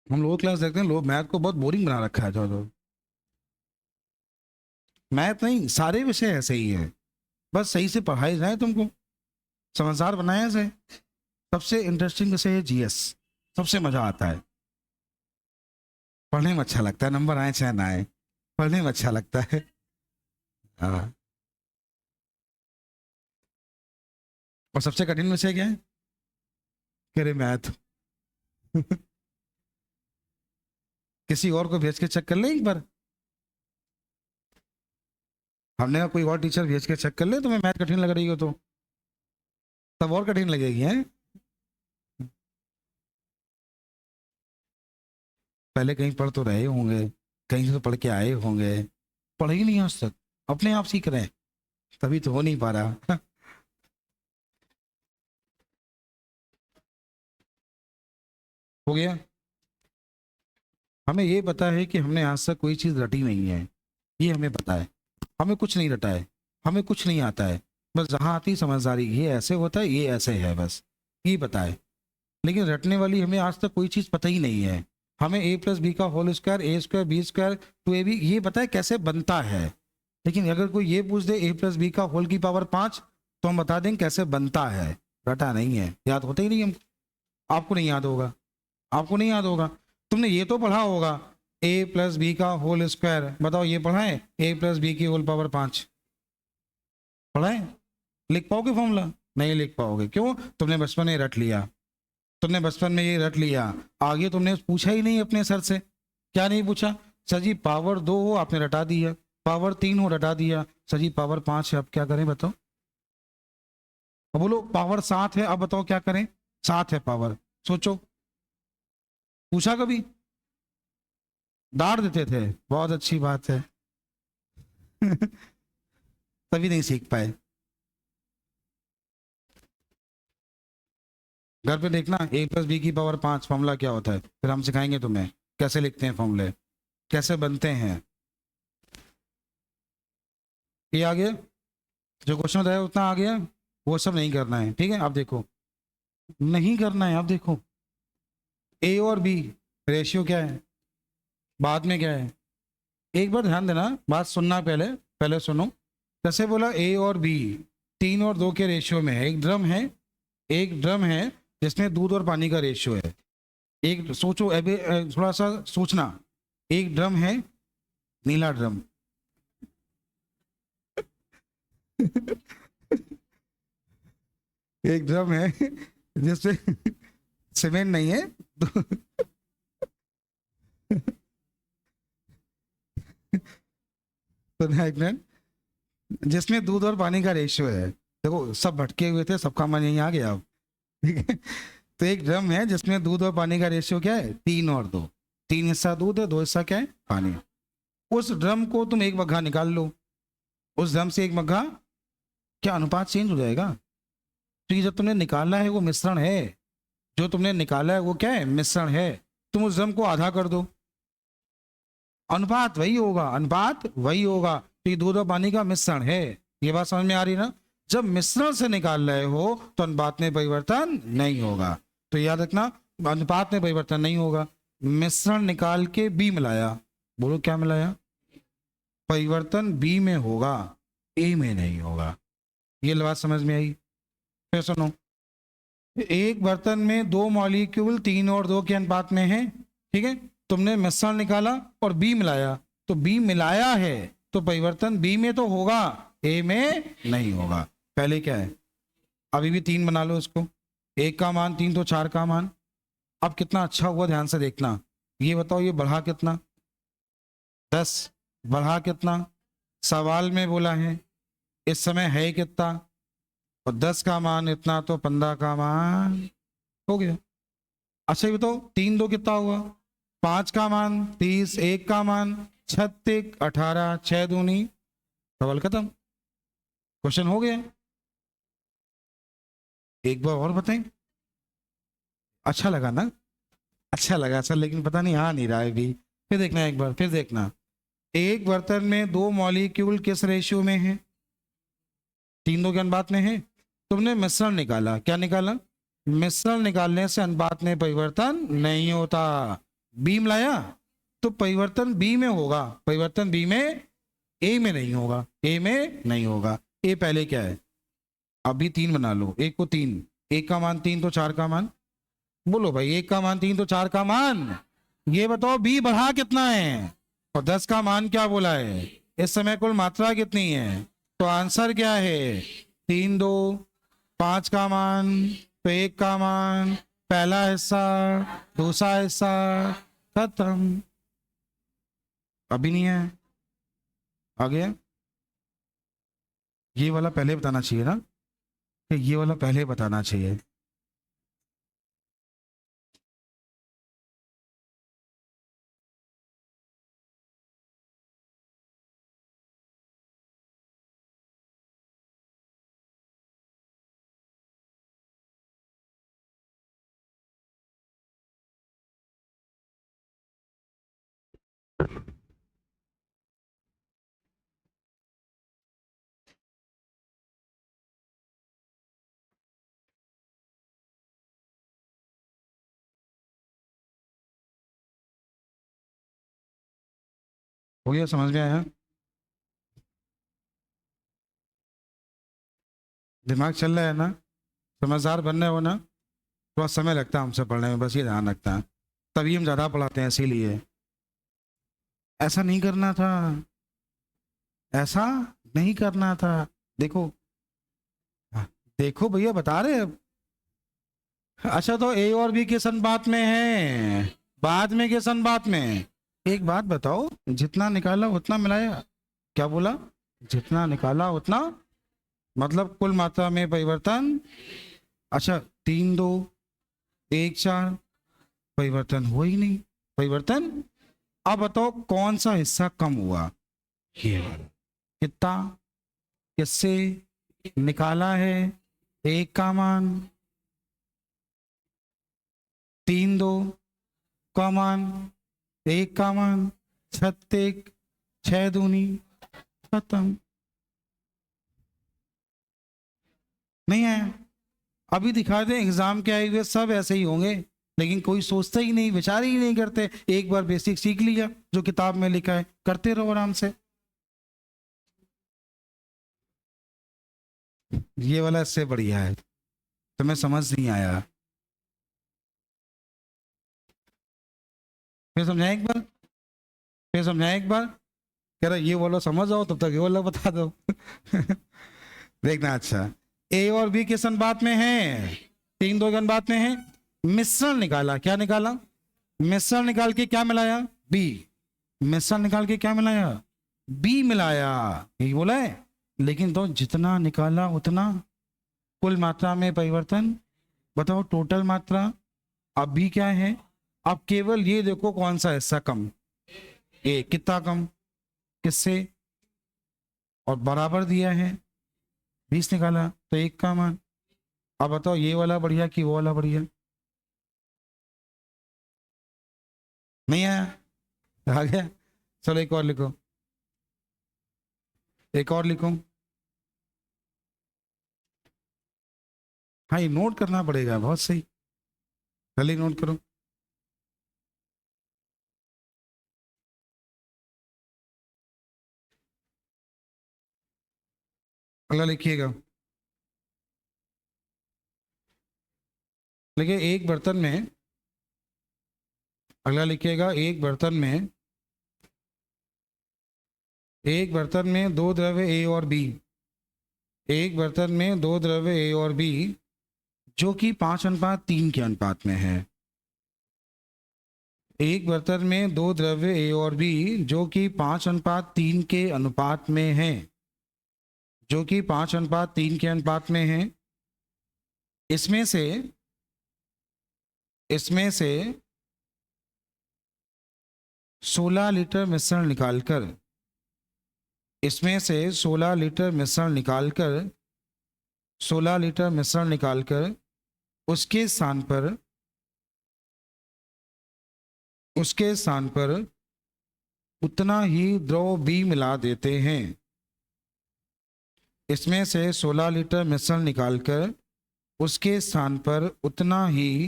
हम लोग क्लास देखते हैं, लोग मैथ को बहुत बोरिंग बना रखा है। जो मैथ नहीं, सारे विषय ऐसे ही है, बस सही से पढ़ाई जाए, तुमको समझदार बनाया जाए। सबसे इंटरेस्टिंग विषय है जीएस, सबसे मजा आता है, पढ़ने में अच्छा लगता है, नंबर आए चाहे ना आए, पढ़ने में अच्छा लगता है। हाँ। और सबसे कठिन विषय क्या है? कह रहे मैथ। किसी और को भेज के चेक कर ले एक बार, हमने कहा कोई और टीचर भेज के चेक कर ले, तुम्हें मैथ कठिन लग रही हो तो तब और कठिन लगेगी है। पहले कहीं पढ़ तो रहे होंगे, कहीं से तो पढ़ के आए होंगे, पढ़े ही नहीं आज तक, अपने आप सीख रहे हैं, तभी तो हो नहीं पा रहा। हो गया? हमें ये पता है कि हमने आज तक कोई चीज़ रटी नहीं है, ये हमें पता है। हमें कुछ नहीं रटा है, हमें कुछ नहीं आता है, बस जहाँ आती समझदारी, ये ऐसे होता है, ये ऐसे है, बस ये पता है। लेकिन रटने वाली हमें आज तक कोई चीज़ पता ही नहीं है। हमें a+b का whole square, a² b² 2ab ये पता है कैसे बनता है, लेकिन अगर कोई ये पूछ दे a+b का होल की पावर 5, तो हम बता देंगे कैसे बनता है, रटा नहीं है, याद होता ही नहीं हमको। आपको नहीं याद होगा, आपको नहीं याद होगा। तुमने ये तो पढ़ा होगा ए प्लस बी का होल स्क्वायर, बताओ ये पढ़ा है? ए प्लस बी की होल पावर 5 पढ़ा है? लिख पाओगे फॉर्मूला? नहीं लिख पाओगे, क्यों? तुमने बचपन में रट लिया, तुमने बचपन में ये रट लिया, आगे तुमने पूछा ही नहीं अपने सर से। क्या नहीं पूछा? सर जी पावर 2 हो, आपने रटा दिया, पावर 3 हो, रटा दिया, सर जी पावर 5 है, अब क्या करें बताओ? अब बोलो पावर 7 है, अब बताओ क्या करें? 7 है पावर, सोचो, पूछा कभी? डांट देते थे, बहुत अच्छी बात है। तभी नहीं सीख पाए। घर पे देखना, ए प्लस बी की पावर 5 फॉर्मूला क्या होता है, फिर हम सिखाएंगे तुम्हें कैसे लिखते हैं फॉर्मूले, कैसे बनते हैं। ये आ गया, जो क्वेश्चन बताया उतना आ गया, वो सब नहीं करना है, ठीक है? आप देखो, नहीं करना है, आप देखो ए और बी रेशियो क्या है, बाद में क्या है, एक बार ध्यान देना, बात सुनना, पहले पहले सुनो। जैसे बोला ए और बी 3 और 2 के रेशियो में है, एक ड्रम है, एक ड्रम है जिसमें दूध और पानी का रेशियो है। एक सोचो, अभी थोड़ा सा सोचना, एक ड्रम है, नीला ड्रम। एक ड्रम है जिसमें सीमेंट नहीं है, तो एक मिनट, जिसमें दूध और पानी का रेशियो है। देखो सब भटके हुए थे, सबका मन यहीं आ गया अब, ठीक है? तो एक ड्रम है जिसमें दूध और पानी का रेशियो क्या है, 3 और 2, 3 हिस्सा दूध है, 2 हिस्सा क्या है, पानी। उस ड्रम को तुम एक मग्घा निकाल लो, उस ड्रम से एक मग्घा, क्या अनुपात चेंज हो जाएगा? तो ये जब तुमने निकाला है वो मिश्रण है, जो तुमने निकाला है वो क्या है, मिश्रण है। तुम उस ड्रम को आधा कर दो, अनुपात वही होगा, अनुपात वही होगा। तो ये दूध और पानी का मिश्रण है, ये बात समझ में आ रही ना? जब मिश्रण से निकाल रहे हो तो अनुपात में परिवर्तन नहीं होगा, तो याद रखना, अनुपात में परिवर्तन नहीं होगा। मिश्रण निकाल के बी मिलाया, बोलो क्या मिलाया, परिवर्तन बी में होगा, ए में नहीं होगा। ये बात समझ में आई? फिर सुनो, एक बर्तन में 2 मॉलिक्यूल 3 और 2 के अनुपात में है, ठीक है? तुमने मिश्रण निकाला और बी मिलाया, तो बी मिलाया है तो परिवर्तन बी में तो होगा, ए में नहीं होगा। पहले क्या है, अभी भी 3 बना लो इसको, 1 का मान 3 तो 4 का मान। अब कितना अच्छा हुआ, ध्यान से देखना, ये बताओ ये बढ़ा कितना, 10, बढ़ा कितना, सवाल में बोला है, इस समय है कितना, और 10 का मान इतना तो 15 का मान हो गया। अच्छा ये बताओ 3 2 कितना हुआ, 5 का मान 30, 1 का मान 36, 18, 6 दूनी, सवाल खत्म, क्वेश्चन हो गया। एक बार और बताएं, अच्छा लगा ना? अच्छा लगा सर, लेकिन पता नहीं आ नहीं रहा है अभी, फिर देखना एक बार, फिर देखना। एक बर्तन में 2 मॉलिक्यूल किस रेशियो में है, 3 2 के अनुपात में है। तुमने मिश्रण निकाला, क्या निकाला, मिश्रण निकालने से अनुपात में परिवर्तन नहीं होता, बी मिलाया तो परिवर्तन बी में होगा, परिवर्तन बी में, ए में नहीं होगा, ए में नहीं होगा। ए पहले क्या है, अभी 3 बना लो, एक को 3, 1 का मान 3 तो 4 का मान, बोलो भाई 1 का मान 3 तो 4 का मान। ये बताओ बी बढ़ा कितना है, और 10 का मान क्या बोला है, इस समय कुल मात्रा कितनी है, तो आंसर क्या है, 3 2, 5 का मान तो 1 का मान, पहला हिस्सा, दूसरा हिस्सा, खत्म। अभी नहीं है, आ गया? ये वाला पहले बताना चाहिए ना, कि ये वाला पहले बताना चाहिए। हो गया, समझ में आया? दिमाग चल रहा है ना, समझदार बन रहे हो ना। थोड़ा समय लगता है हमसे पढ़ने में, बस ये ध्यान रखता है, तभी हम ज़्यादा पढ़ाते हैं इसीलिए। ऐसा नहीं करना था, ऐसा नहीं करना था। देखो, देखो भैया बता रहे हैं। अच्छा तो ए और बी किस अनुपात में है, बाद में किस अनुपात में। एक बात बताओ, जितना निकाला उतना मिलाया, क्या बोला, जितना निकाला उतना, मतलब कुल मात्रा में परिवर्तन। अच्छा 3, 2, 1, 4, परिवर्तन हो ही नहीं, परिवर्तन। अब बताओ कौन सा हिस्सा कम हुआ, ये वाला। कितना, किससे निकाला है, एक का मान, 3, 2 का मान, एक का मान, 6 6 दूनी, खत्म। नहीं आया, अभी दिखा दें एग्जाम के आए हुए सब ऐसे ही होंगे, लेकिन कोई सोचता ही नहीं, विचार ही नहीं करते। एक बार बेसिक सीख लिया जो किताब में लिखा है, करते रहो आराम से। ये वाला इससे बढ़िया है, तुम्हें समझ नहीं आया, फिर समझाएं एक बार, फिर समझाएं एक बार। कह रहा ये बोलो समझ आओ, तब तक ये वाला बता दो। देखना, अच्छा ए और बी किस अनुपात में है, 3, 2 के अनुपात में है। मिश्रण निकाला, क्या निकाला, मिश्रण निकाल के क्या मिलाया, बी। मिश्रण निकाल के क्या मिलाया, बी मिलाया, यही बोला है। लेकिन तो जितना निकाला उतना, कुल मात्रा में परिवर्तन। बताओ टोटल मात्रा, अब भी क्या है, अब केवल ये देखो कौन सा हिस्सा कम, ए कितना कम, किससे, और बराबर दिया है, 20 निकाला तो एक का मान। अब बताओ ये वाला बढ़िया कि वो वाला बढ़िया। नहीं आया, आ गया। चलो एक और लिखो, एक और लिखो। हाँ ये नोट करना पड़ेगा, बहुत सही, जल्दी नोट करो। अगला लिखिएगा, देखिए एक बर्तन में, अगला लिखिएगा, एक बर्तन में, एक बर्तन में दो द्रव्य ए और बी, एक बर्तन में दो द्रव्य ए और बी जो कि 5:3 के अनुपात में है। एक बर्तन में दो द्रव्य ए और बी जो कि 5:3 के अनुपात में है, जो कि 5:3 के अनुपात में है। इसमें से, इसमें से 16 लीटर मिश्रण निकालकर, इसमें से 16 लीटर मिश्रण निकालकर, 16 लीटर मिश्रण निकालकर उसके स्थान पर, उसके स्थान पर उतना ही द्रव बी मिला देते हैं। इसमें से 16 लीटर मिश्रण निकालकर उसके स्थान पर उतना ही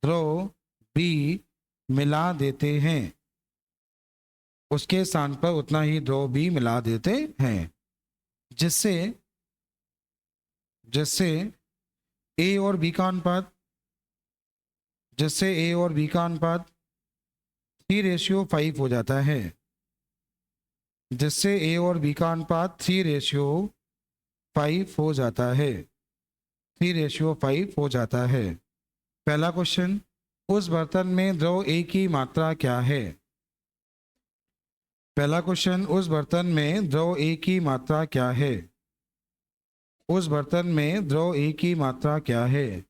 द्रव बी मिला देते हैं, उसके स्थान पर उतना ही द्रव बी मिला देते हैं, जिससे, जिससे ए और बी का अनुपात, जिससे ए और बी का अनुपात 3:5 हो जाता है, जिससे ए और बी का अनुपात 3:5 हो जाता है, 3:5 हो जाता है। पहला क्वेश्चन, उस बर्तन में द्रव ए की मात्रा क्या है। पहला क्वेश्चन, उस बर्तन में द्रव ए की मात्रा क्या है, उस बर्तन में द्रव ए की मात्रा क्या है।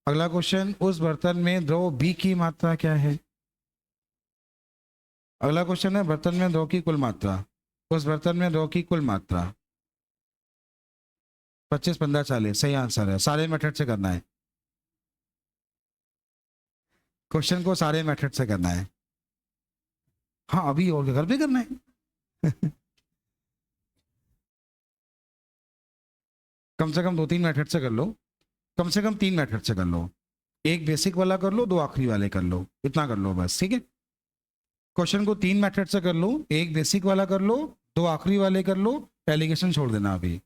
अगला क्वेश्चन, उस बर्तन में द्रव बी की मात्रा क्या है। अगला क्वेश्चन है बर्तन में द्रव की कुल मात्रा, उस बर्तन में द्रव की कुल मात्रा। 25, 15, 40 सही आंसर है, सारे मेथड से करना है, क्वेश्चन को सारे मेथड से करना है। हाँ अभी और घर पे करना है। कम से कम 2-3 मेथड से कर लो, कम से कम 3 मेथड से कर लो, एक बेसिक वाला कर लो, 2 आखिरी वाले कर लो, इतना कर लो बस, ठीक है। क्वेश्चन को 3 मेथड से कर लो, एक बेसिक वाला कर लो, 2 आखिरी वाले कर लो, एलिगेशन छोड़ देना अभी।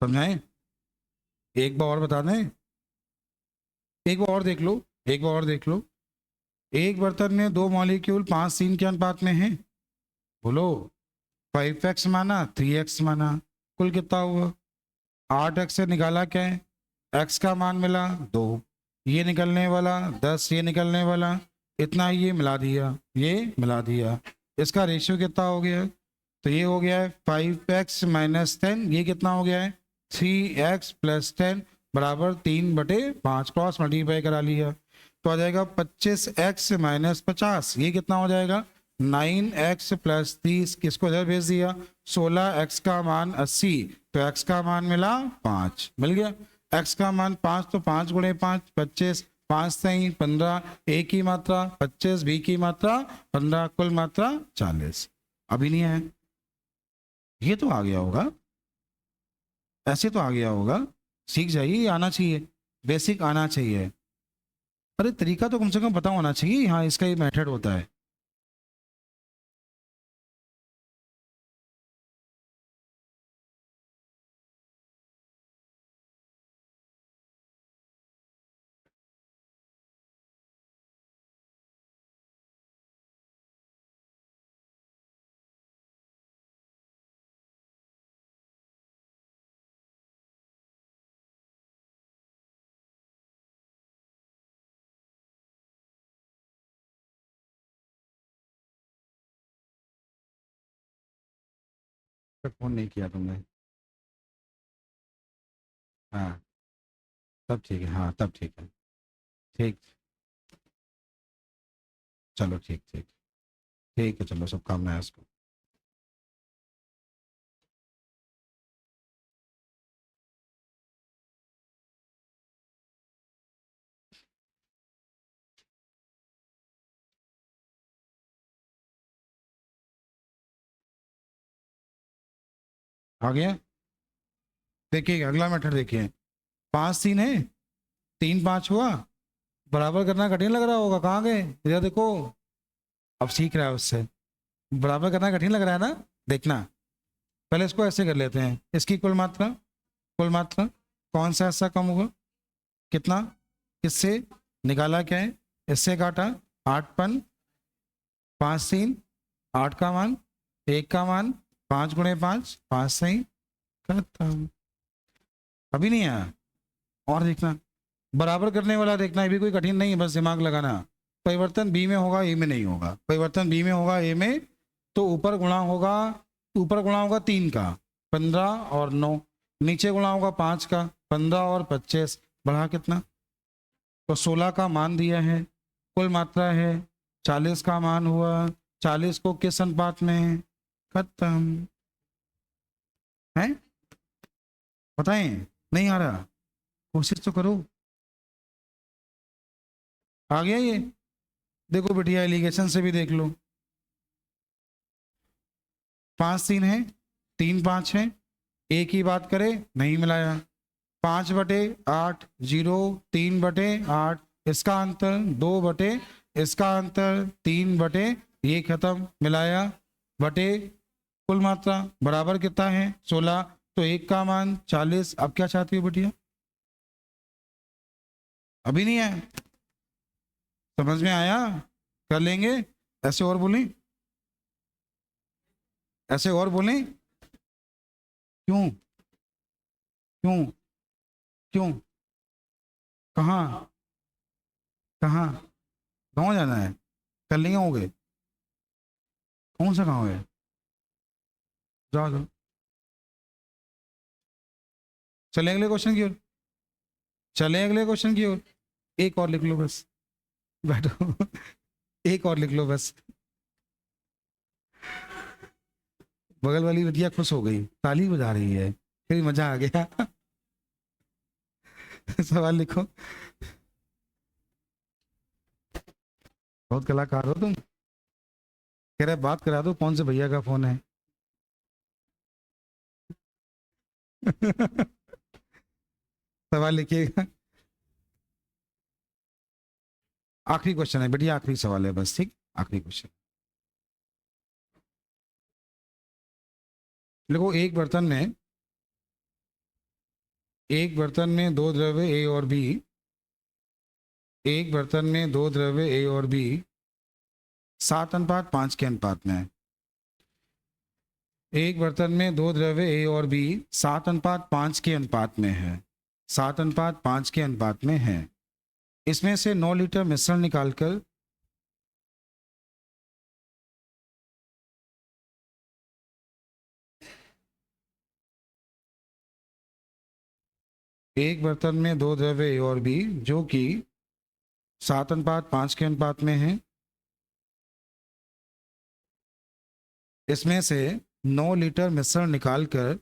समझाएं? एक बार और बता दें, एक बार और देख लो, एक बार और देख लो। एक बर्तन में दो मॉलिक्यूल 5:3 के अनुपात में हैं, बोलो। 5x माना, 3x माना, कुल कितना हुआ? 8x से निकाला क्या है? x का मान मिला 2, ये निकलने वाला 10, ये निकलने वाला इतना, ये मिला दिया, ये मिला दिया। इसका रेशियो कितना हो गया? तो ये हो गया है 5x माइनस 10, ये कितना हो गया है? 3x प्लस 10 बराबर 3/5, क्रॉस मल्टीप्लाई करा लिया तो आ जाएगा 25x माइनस 50, ये कितना हो जाएगा? 9x प्लस 30, किसको इधर भेज दिया? 16x का मान 80, तो x का मान मिला 5, मिल गया। x का मान 5, तो 5 गुणे 5 25, 5 सही 15, a की मात्रा 25, b की मात्रा 15, कुल मात्रा 40। अभी नहीं है, ये तो आ गया होगा, ऐसे तो आ गया होगा, सीख जाइए, ये आना चाहिए, बेसिक आना चाहिए। अरे तरीका तो कम से कम पता होना चाहिए, हाँ इसका ये मेथड होता है। फोन नहीं किया तुमने? हाँ तब ठीक है, हाँ तब ठीक है, ठीक, चलो ठीक ठीक, ठीक है, चलो सब काम है इसको। आ गया? देखिए अगला मेथड देखिए, 5-3 है, 3-5 हुआ, बराबर करना कठिन लग रहा होगा, कहाँ गए इधर देखो, अब सीख रहा है उससे। बराबर करना कठिन लग रहा है ना, देखना, पहले इसको ऐसे कर लेते हैं, इसकी कुल मात्रा, कुल मात्रा कौन सा ऐसा कम हुआ, कितना, इससे निकाला क्या है, इससे काटा, 8 5-3, 8 का मान, 1 का मान, 5 गुणे 5 5 सही, खत्म। अभी नहीं आया? और देखना, बराबर करने वाला देखना, ये भी कोई कठिन नहीं है, बस दिमाग लगाना। परिवर्तन बी में होगा, ए में नहीं होगा, परिवर्तन बी में होगा, ए में, तो ऊपर गुणा होगा, ऊपर गुणा होगा 3 का, 15 और 9, नीचे गुणा होगा 5 का, 15 और 25, बढ़ा कितना, तो 16 का मान दिया है, कुल मात्रा है 40 का मान हुआ, 40 को किस अनुपात में? खत्म है। बताएं, नहीं आ रहा? कोशिश तो करो। आ गया ये? देखो बिटिया एलिगेशन से भी देख लो, 5-3 है, 3-5 है, एक ही बात करे, नहीं मिलाया, 5/8 0, 3/8 इसका अंतर, 2 इसका अंतर, 3 ये खत्म, मिलाया, बटे कुल मात्रा बराबर कितना है 16, तो एक का मान 40। अब क्या चाहती हो बिटिया? अभी नहीं है? समझ में आया? कर लेंगे, ऐसे और बोलें, ऐसे और बोलें, क्यों, क्यों, क्यों, कहाँ, कहाँ, गाँव जाना है? कर लेंगे, हो गए? कौन सा गाँव है? जाओ जाओ, चले अगले क्वेश्चन की ओर, चले अगले क्वेश्चन की ओर। एक और लिख लो बस, बैठो एक और लिख लो बस। बगल वाली बिटिया खुश हो गई, ताली बजा रही है, फिर मजा आ गया सवाल लिखो, बहुत कलाकार हो तुम। कह रहे बात करा दो, कौन से भैया का फोन है सवाल लिखिएगा, आखिरी क्वेश्चन है बेटिया, आखिरी सवाल है बस, ठीक, आखिरी क्वेश्चन। देखो एक बर्तन में एक बर्तन में दो द्रव्य ए और बी, एक बर्तन में दो द्रव्य ए और बी 7:5 के अनुपात में है। एक बर्तन में दो द्रव्य ए और बी 7:5 के अनुपात में है, 7:5 के अनुपात में है। इसमें से 9 लीटर मिश्रण निकालकर एक बर्तन में दो द्रव्य ए और बी जो कि 7:5 के अनुपात में है, इसमें से 9 लीटर मिश्रण निकालकर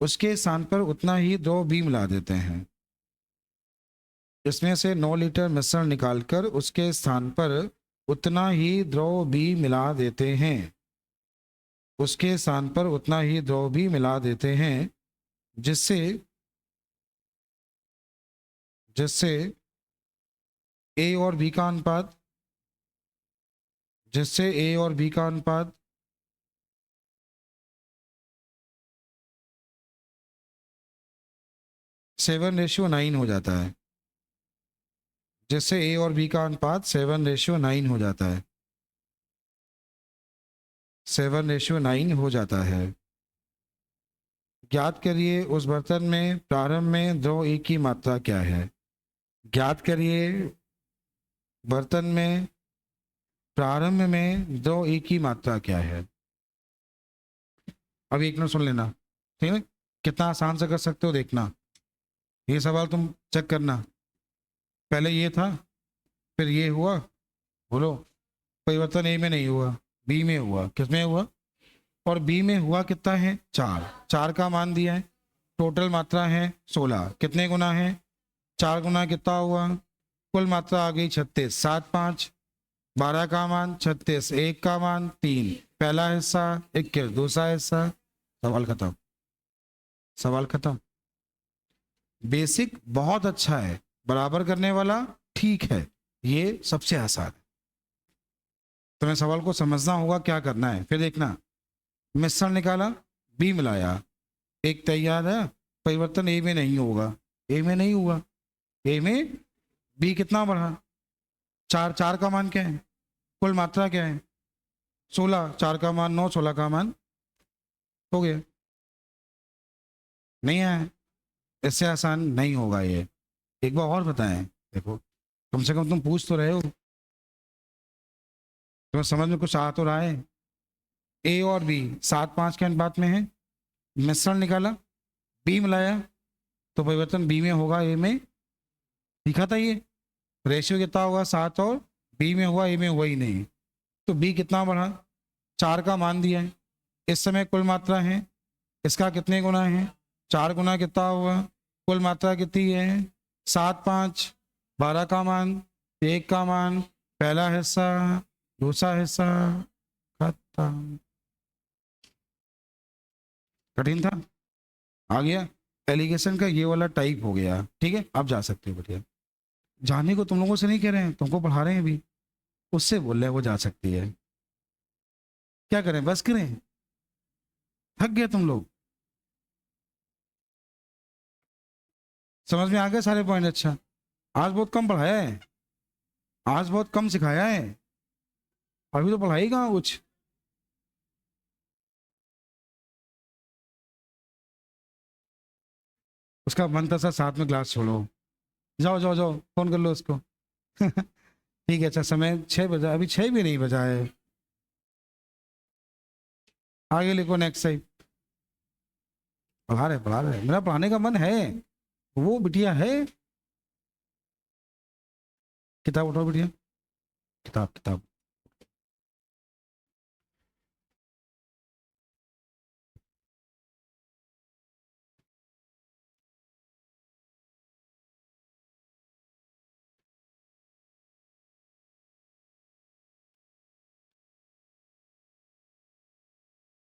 उसके स्थान पर उतना ही द्रव बी मिला देते हैं। इसमें से 9 लीटर मिश्रण निकालकर उसके स्थान पर उतना ही द्रव बी मिला देते हैं, उसके स्थान पर उतना ही द्रव बी मिला देते हैं, जिससे जिससे ए और बी का अनुपात, जिससे ए और बी का अनुपात 7:9 हो जाता है, जिससे ए और बी का अनुपात 7:9 हो जाता है, 7:9 हो जाता है। ज्ञात करिए उस बर्तन में प्रारंभ में द्रव ए की मात्रा क्या है। ज्ञात करिए बर्तन में प्रारंभ में द्रव ए की मात्रा क्या है। अब एक मिनट सुन लेना, ठीक है, कितना आसान से कर सकते हो देखना। ये सवाल तुम चेक करना, पहले ये था फिर ये हुआ, बोलो परिवर्तन ए में नहीं हुआ, बी में हुआ, किस में हुआ, और बी में हुआ कितना है 4, 4 का मान दिया है, टोटल मात्रा है 16, कितने गुना है 4 गुना कितना हुआ, कुल मात्रा आ गई 36, 7 5 12 का मान 36, 1 का मान 3, पहला हिस्सा 21, दूसरा हिस्सा, सवाल खत्म, सवाल खत्म। बेसिक बहुत अच्छा है, बराबर करने वाला ठीक है, ये सबसे आसान है। तुम्हें सवाल को समझना होगा क्या करना है, फिर देखना। मिश्रण निकाला, बी मिलाया, एक तैयार है, परिवर्तन ए में नहीं होगा, ए में नहीं हुआ, ए में बी कितना बढ़ा 4, 4 का मान क्या है, कुल मात्रा क्या है 16, 4 का मान 9, 16 का मान हो गया। नहीं है, इससे आसान नहीं होगा ये। एक बार और बताएं, देखो कम से कम तुम पूछ तो रहे हो, तुम्हें समझ में कुछ आ तो रहा है। ए और बी 7:5 के अनुपात में है, मिश्रण निकाला, बी मिलाया, तो परिवर्तन बी में होगा, ए में लिखा था ये, रेशियो कितना होगा 7, और बी में हुआ, ए में हुआ ही नहीं, तो बी कितना बढ़ा 4 का मान दिया है, इस समय कुल मात्रा है, इसका कितने गुना है 4 गुना कितना हुआ, कुल मात्रा कितनी है 7 5 12 का मान, 1 का मान, पहला हिस्सा, दूसरा हिस्सा, खत्म। कठिन था, आ गया, एलिगेशन का ये वाला टाइप हो गया, ठीक है, आप जा सकते हो। बढ़िया, जाने को तुम लोगों से नहीं कह रहे हैं, तुमको पढ़ा रहे हैं अभी, उससे बोल रहे हैं वो जा सकती है। क्या करें, बस करें, थक गए तुम लोग, समझ में आ गए सारे पॉइंट। अच्छा, आज बहुत कम पढ़ाया है, आज बहुत कम सिखाया है, अभी तो पढ़ाई कहाँ कुछ। उसका मन था सर साथ में क्लास छोड़ो, जाओ जाओ जाओ फोन कर लो उसको ठीक है, अच्छा समय 6 बजा, अभी 6 भी नहीं बजा है, आगे लिखो नेक्स्ट टाइम। पढ़ा रहे, मेरा पढ़ाने का मन है, वो बिटिया है। किताब उठाओ बिटिया, किताब किताब।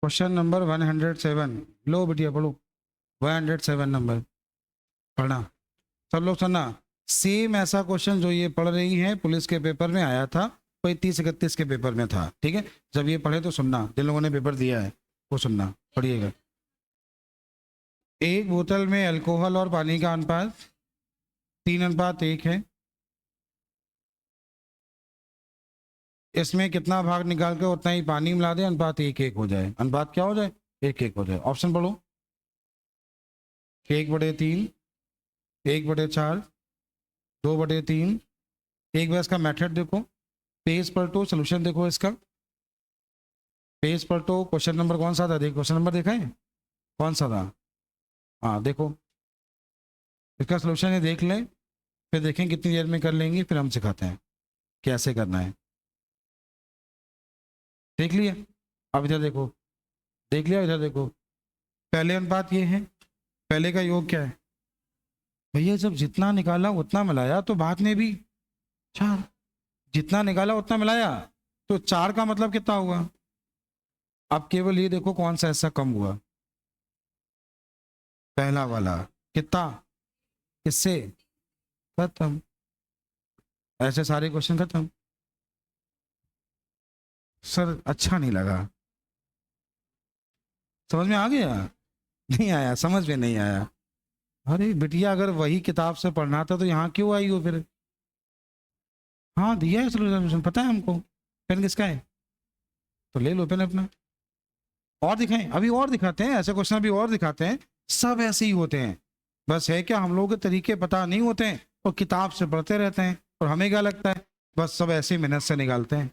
क्वेश्चन नंबर 107, लो बिटिया पढ़ो, 107 नंबर पढ़ना, सब लोग सुनना। सेम ऐसा क्वेश्चन जो ये पढ़ रही हैं पुलिस के पेपर में आया था, कोई 30-31 के पेपर में था, ठीक है, जब ये पढ़े तो सुनना, जिन लोगों ने पेपर दिया है वो सुनना, पढ़िएगा। एक बोतल में अल्कोहल और पानी का अनुपात 3:1 है। इसमें कितना भाग निकाल कर उतना ही पानी मिला दे, अनुपात 1:1 हो जाए। अनुपात क्या हो जाए? 1:1 हो जाए। ऑप्शन पढ़ो। 1/3, 1/4, 2/3। एक बार इसका मेथड देखो, पेज पलटो, सोल्यूशन देखो इसका। पेज पलटो, क्वेश्चन नंबर कौन सा था? देखो क्वेश्चन नंबर देखा है कौन सा था? हाँ देखो, इसका सोल्यूशन ये देख लें, फिर देखें कितनी देर में कर लेंगे, फिर हम सिखाते हैं कैसे करना है। देख लिया? अब इधर देखो, देख लिया? इधर देखो, पहले अनुपात ये है, पहले का योग क्या है भैया? जब जितना निकाला उतना मिलाया तो बाद में भी 4, जितना निकाला उतना मिलाया तो 4 का मतलब कितना हुआ? अब केवल ये देखो कौन सा ऐसा कम हुआ, पहला वाला। कितना? किससे? खत्म। ऐसे सारे क्वेश्चन खत्म। सर अच्छा नहीं लगा, समझ में आ गया? नहीं आया, समझ में नहीं आया? अरे बिटिया, अगर वही किताब से पढ़ना था तो यहाँ क्यों आई हो फिर? हाँ दिया है सोल्यूशन, पता है हमको। पेन किसका है? तो ले लो पेन अपना। और दिखाएं? अभी और दिखाते हैं, ऐसे क्वेश्चन अभी और दिखाते हैं। सब ऐसे ही होते हैं, बस है क्या, हम लोगों के तरीके पता नहीं होते हैं और किताब से पढ़ते रहते हैं, और हमें क्या लगता है बस सब ऐसे ही मेहनत से निकालते हैं।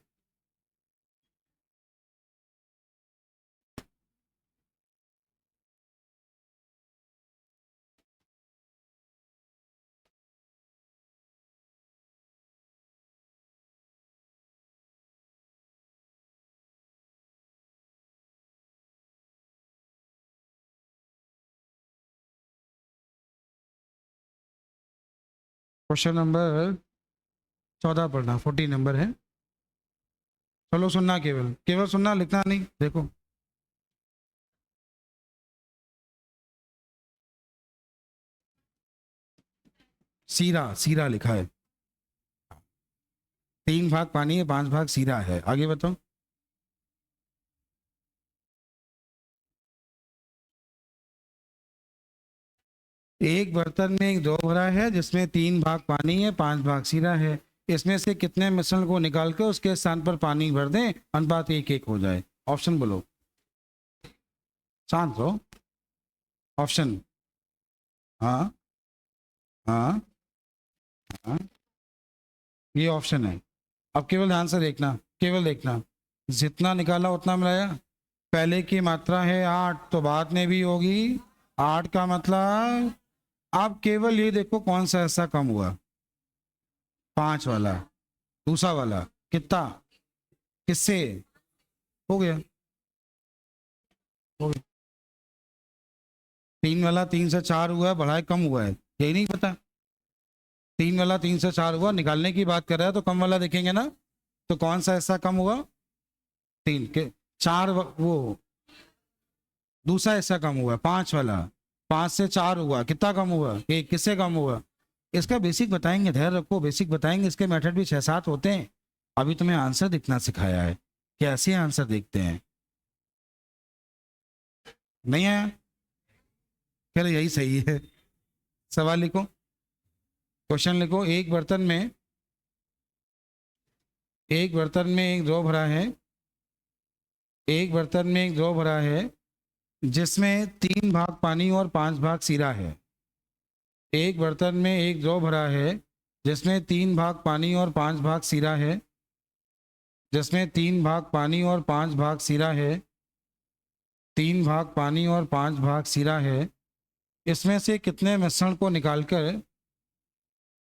क्वेश्चन नंबर 14 पढ़ना, 14 नंबर है। चलो सुनना, केवल केवल सुनना, लिखना नहीं। देखो सीरा, सीरा लिखा है। 3 भाग पानी है, 5 भाग सीरा है। आगे बताओ। एक बर्तन में एक द्रव भरा है जिसमें 3 भाग पानी है, 5 भाग सीरा है। इसमें से कितने मिश्रण को निकाल कर उसके स्थान पर पानी भर दें, अनुपात 1:1 हो जाए। ऑप्शन बोलो, शांत हो। ऑप्शन। हाँ, हाँ, हाँ, ये ऑप्शन है। अब केवल ध्यान से देखना, केवल देखना। जितना निकाला उतना मिलाया। पहले की मात्रा है 8, तो बाद में भी होगी 8 का मतलब। आप केवल ये देखो कौन सा ऐसा कम हुआ, 5 वाला। दूसरा वाला कितना? किससे? हो गया, हो गया। 3 वाला 3 से 4 हुआ है, बढ़ाए कम हुआ है, यही नहीं पता? 3 वाला 3 से 4 हुआ, निकालने की बात कर रहा है तो कम वाला देखेंगे ना। तो कौन सा ऐसा कम हुआ? 3 के 4, वो दूसरा ऐसा कम हुआ 5 वाला। 5 से 4 हुआ, कितना कम हुआ? 1। किससे कम हुआ? इसका बेसिक बताएंगे, धैर्य रखो, बेसिक बताएंगे। इसके मेथड भी 6-7 होते हैं। अभी तुम्हें आंसर दिखना सिखाया है, कैसे आंसर देखते हैं। नहीं आया? फिर यही सही है। सवाल लिखो, क्वेश्चन लिखो। एक बर्तन में एक द्रव भरा है, एक बर्तन में एक द्रव भरा है जिसमें 3 भाग पानी और 5 भाग सीरा है। एक बर्तन में एक द्रव भरा है जिसमें 3 भाग पानी और 5 भाग सीरा है, जिसमें 3 भाग पानी और 5 भाग सीरा है, 3 भाग पानी और 5 भाग सीरा है। इसमें से कितने मिश्रण को निकालकर,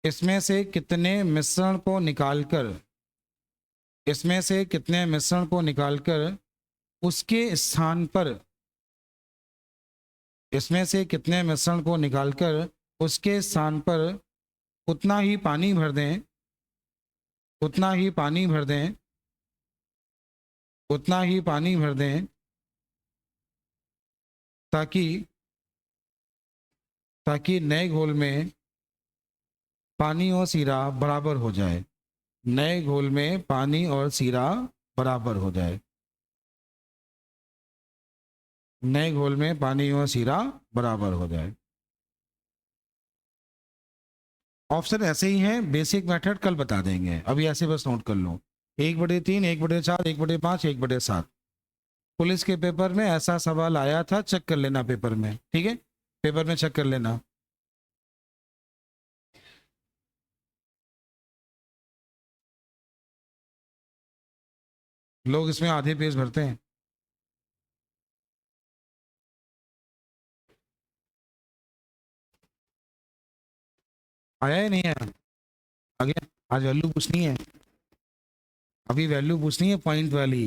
इसमें से कितने मिश्रण को निकालकर, इसमें से कितने मिश्रण को निकालकर उसके स्थान पर, इसमें से कितने मिश्रण को निकालकर उसके स्थान पर उतना ही पानी भर दें, उतना ही पानी भर दें, उतना ही पानी भर दें, ताकि ताकि नए घोल में पानी और सीरा बराबर हो जाए, नए घोल में पानी और सीरा बराबर हो जाए। नए घोल में पानी और सीरा बराबर हो जाए। ऑप्शन ऐसे ही हैं, बेसिक मेथड कल बता देंगे, अभी ऐसे बस नोट कर लो। 1/3, 1/4, 1/5, 1/7। पुलिस के पेपर में ऐसा सवाल आया था, चेक कर लेना पेपर में, ठीक है, पेपर में चेक कर लेना। लोग इसमें आधे पेज भरते हैं। आया ही नहीं है? आ गया। आज वैल्यू पूछनी है, अभी वैल्यू पूछनी है पॉइंट वाली।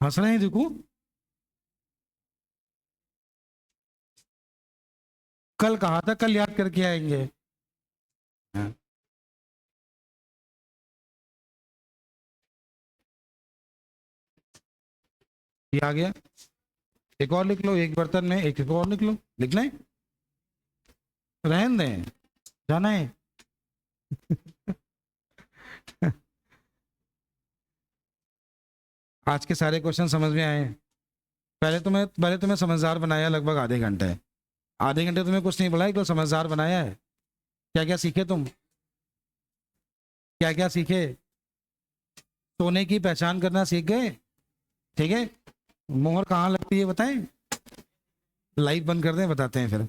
हंस रहे हैं देखो। कल कहा था कल याद करके आएंगे। हाँ, ये आ गया। एक और लिख लो, एक बर्तन में एक और लिख लो। लिखना है? रहन दें, जाना है। आज के सारे क्वेश्चन समझ में आए? पहले तुम्हें समझदार बनाया लगभग आधे घंटे। आधे घंटे तुम्हें कुछ नहीं बोला, तो समझदार बनाया है। क्या क्या सीखे तुम? क्या क्या सीखे? सोने की पहचान करना सीख गए? ठीक है। मोहर कहाँ लगती है बताएं? लाइव बंद कर दें, बताते हैं फिर।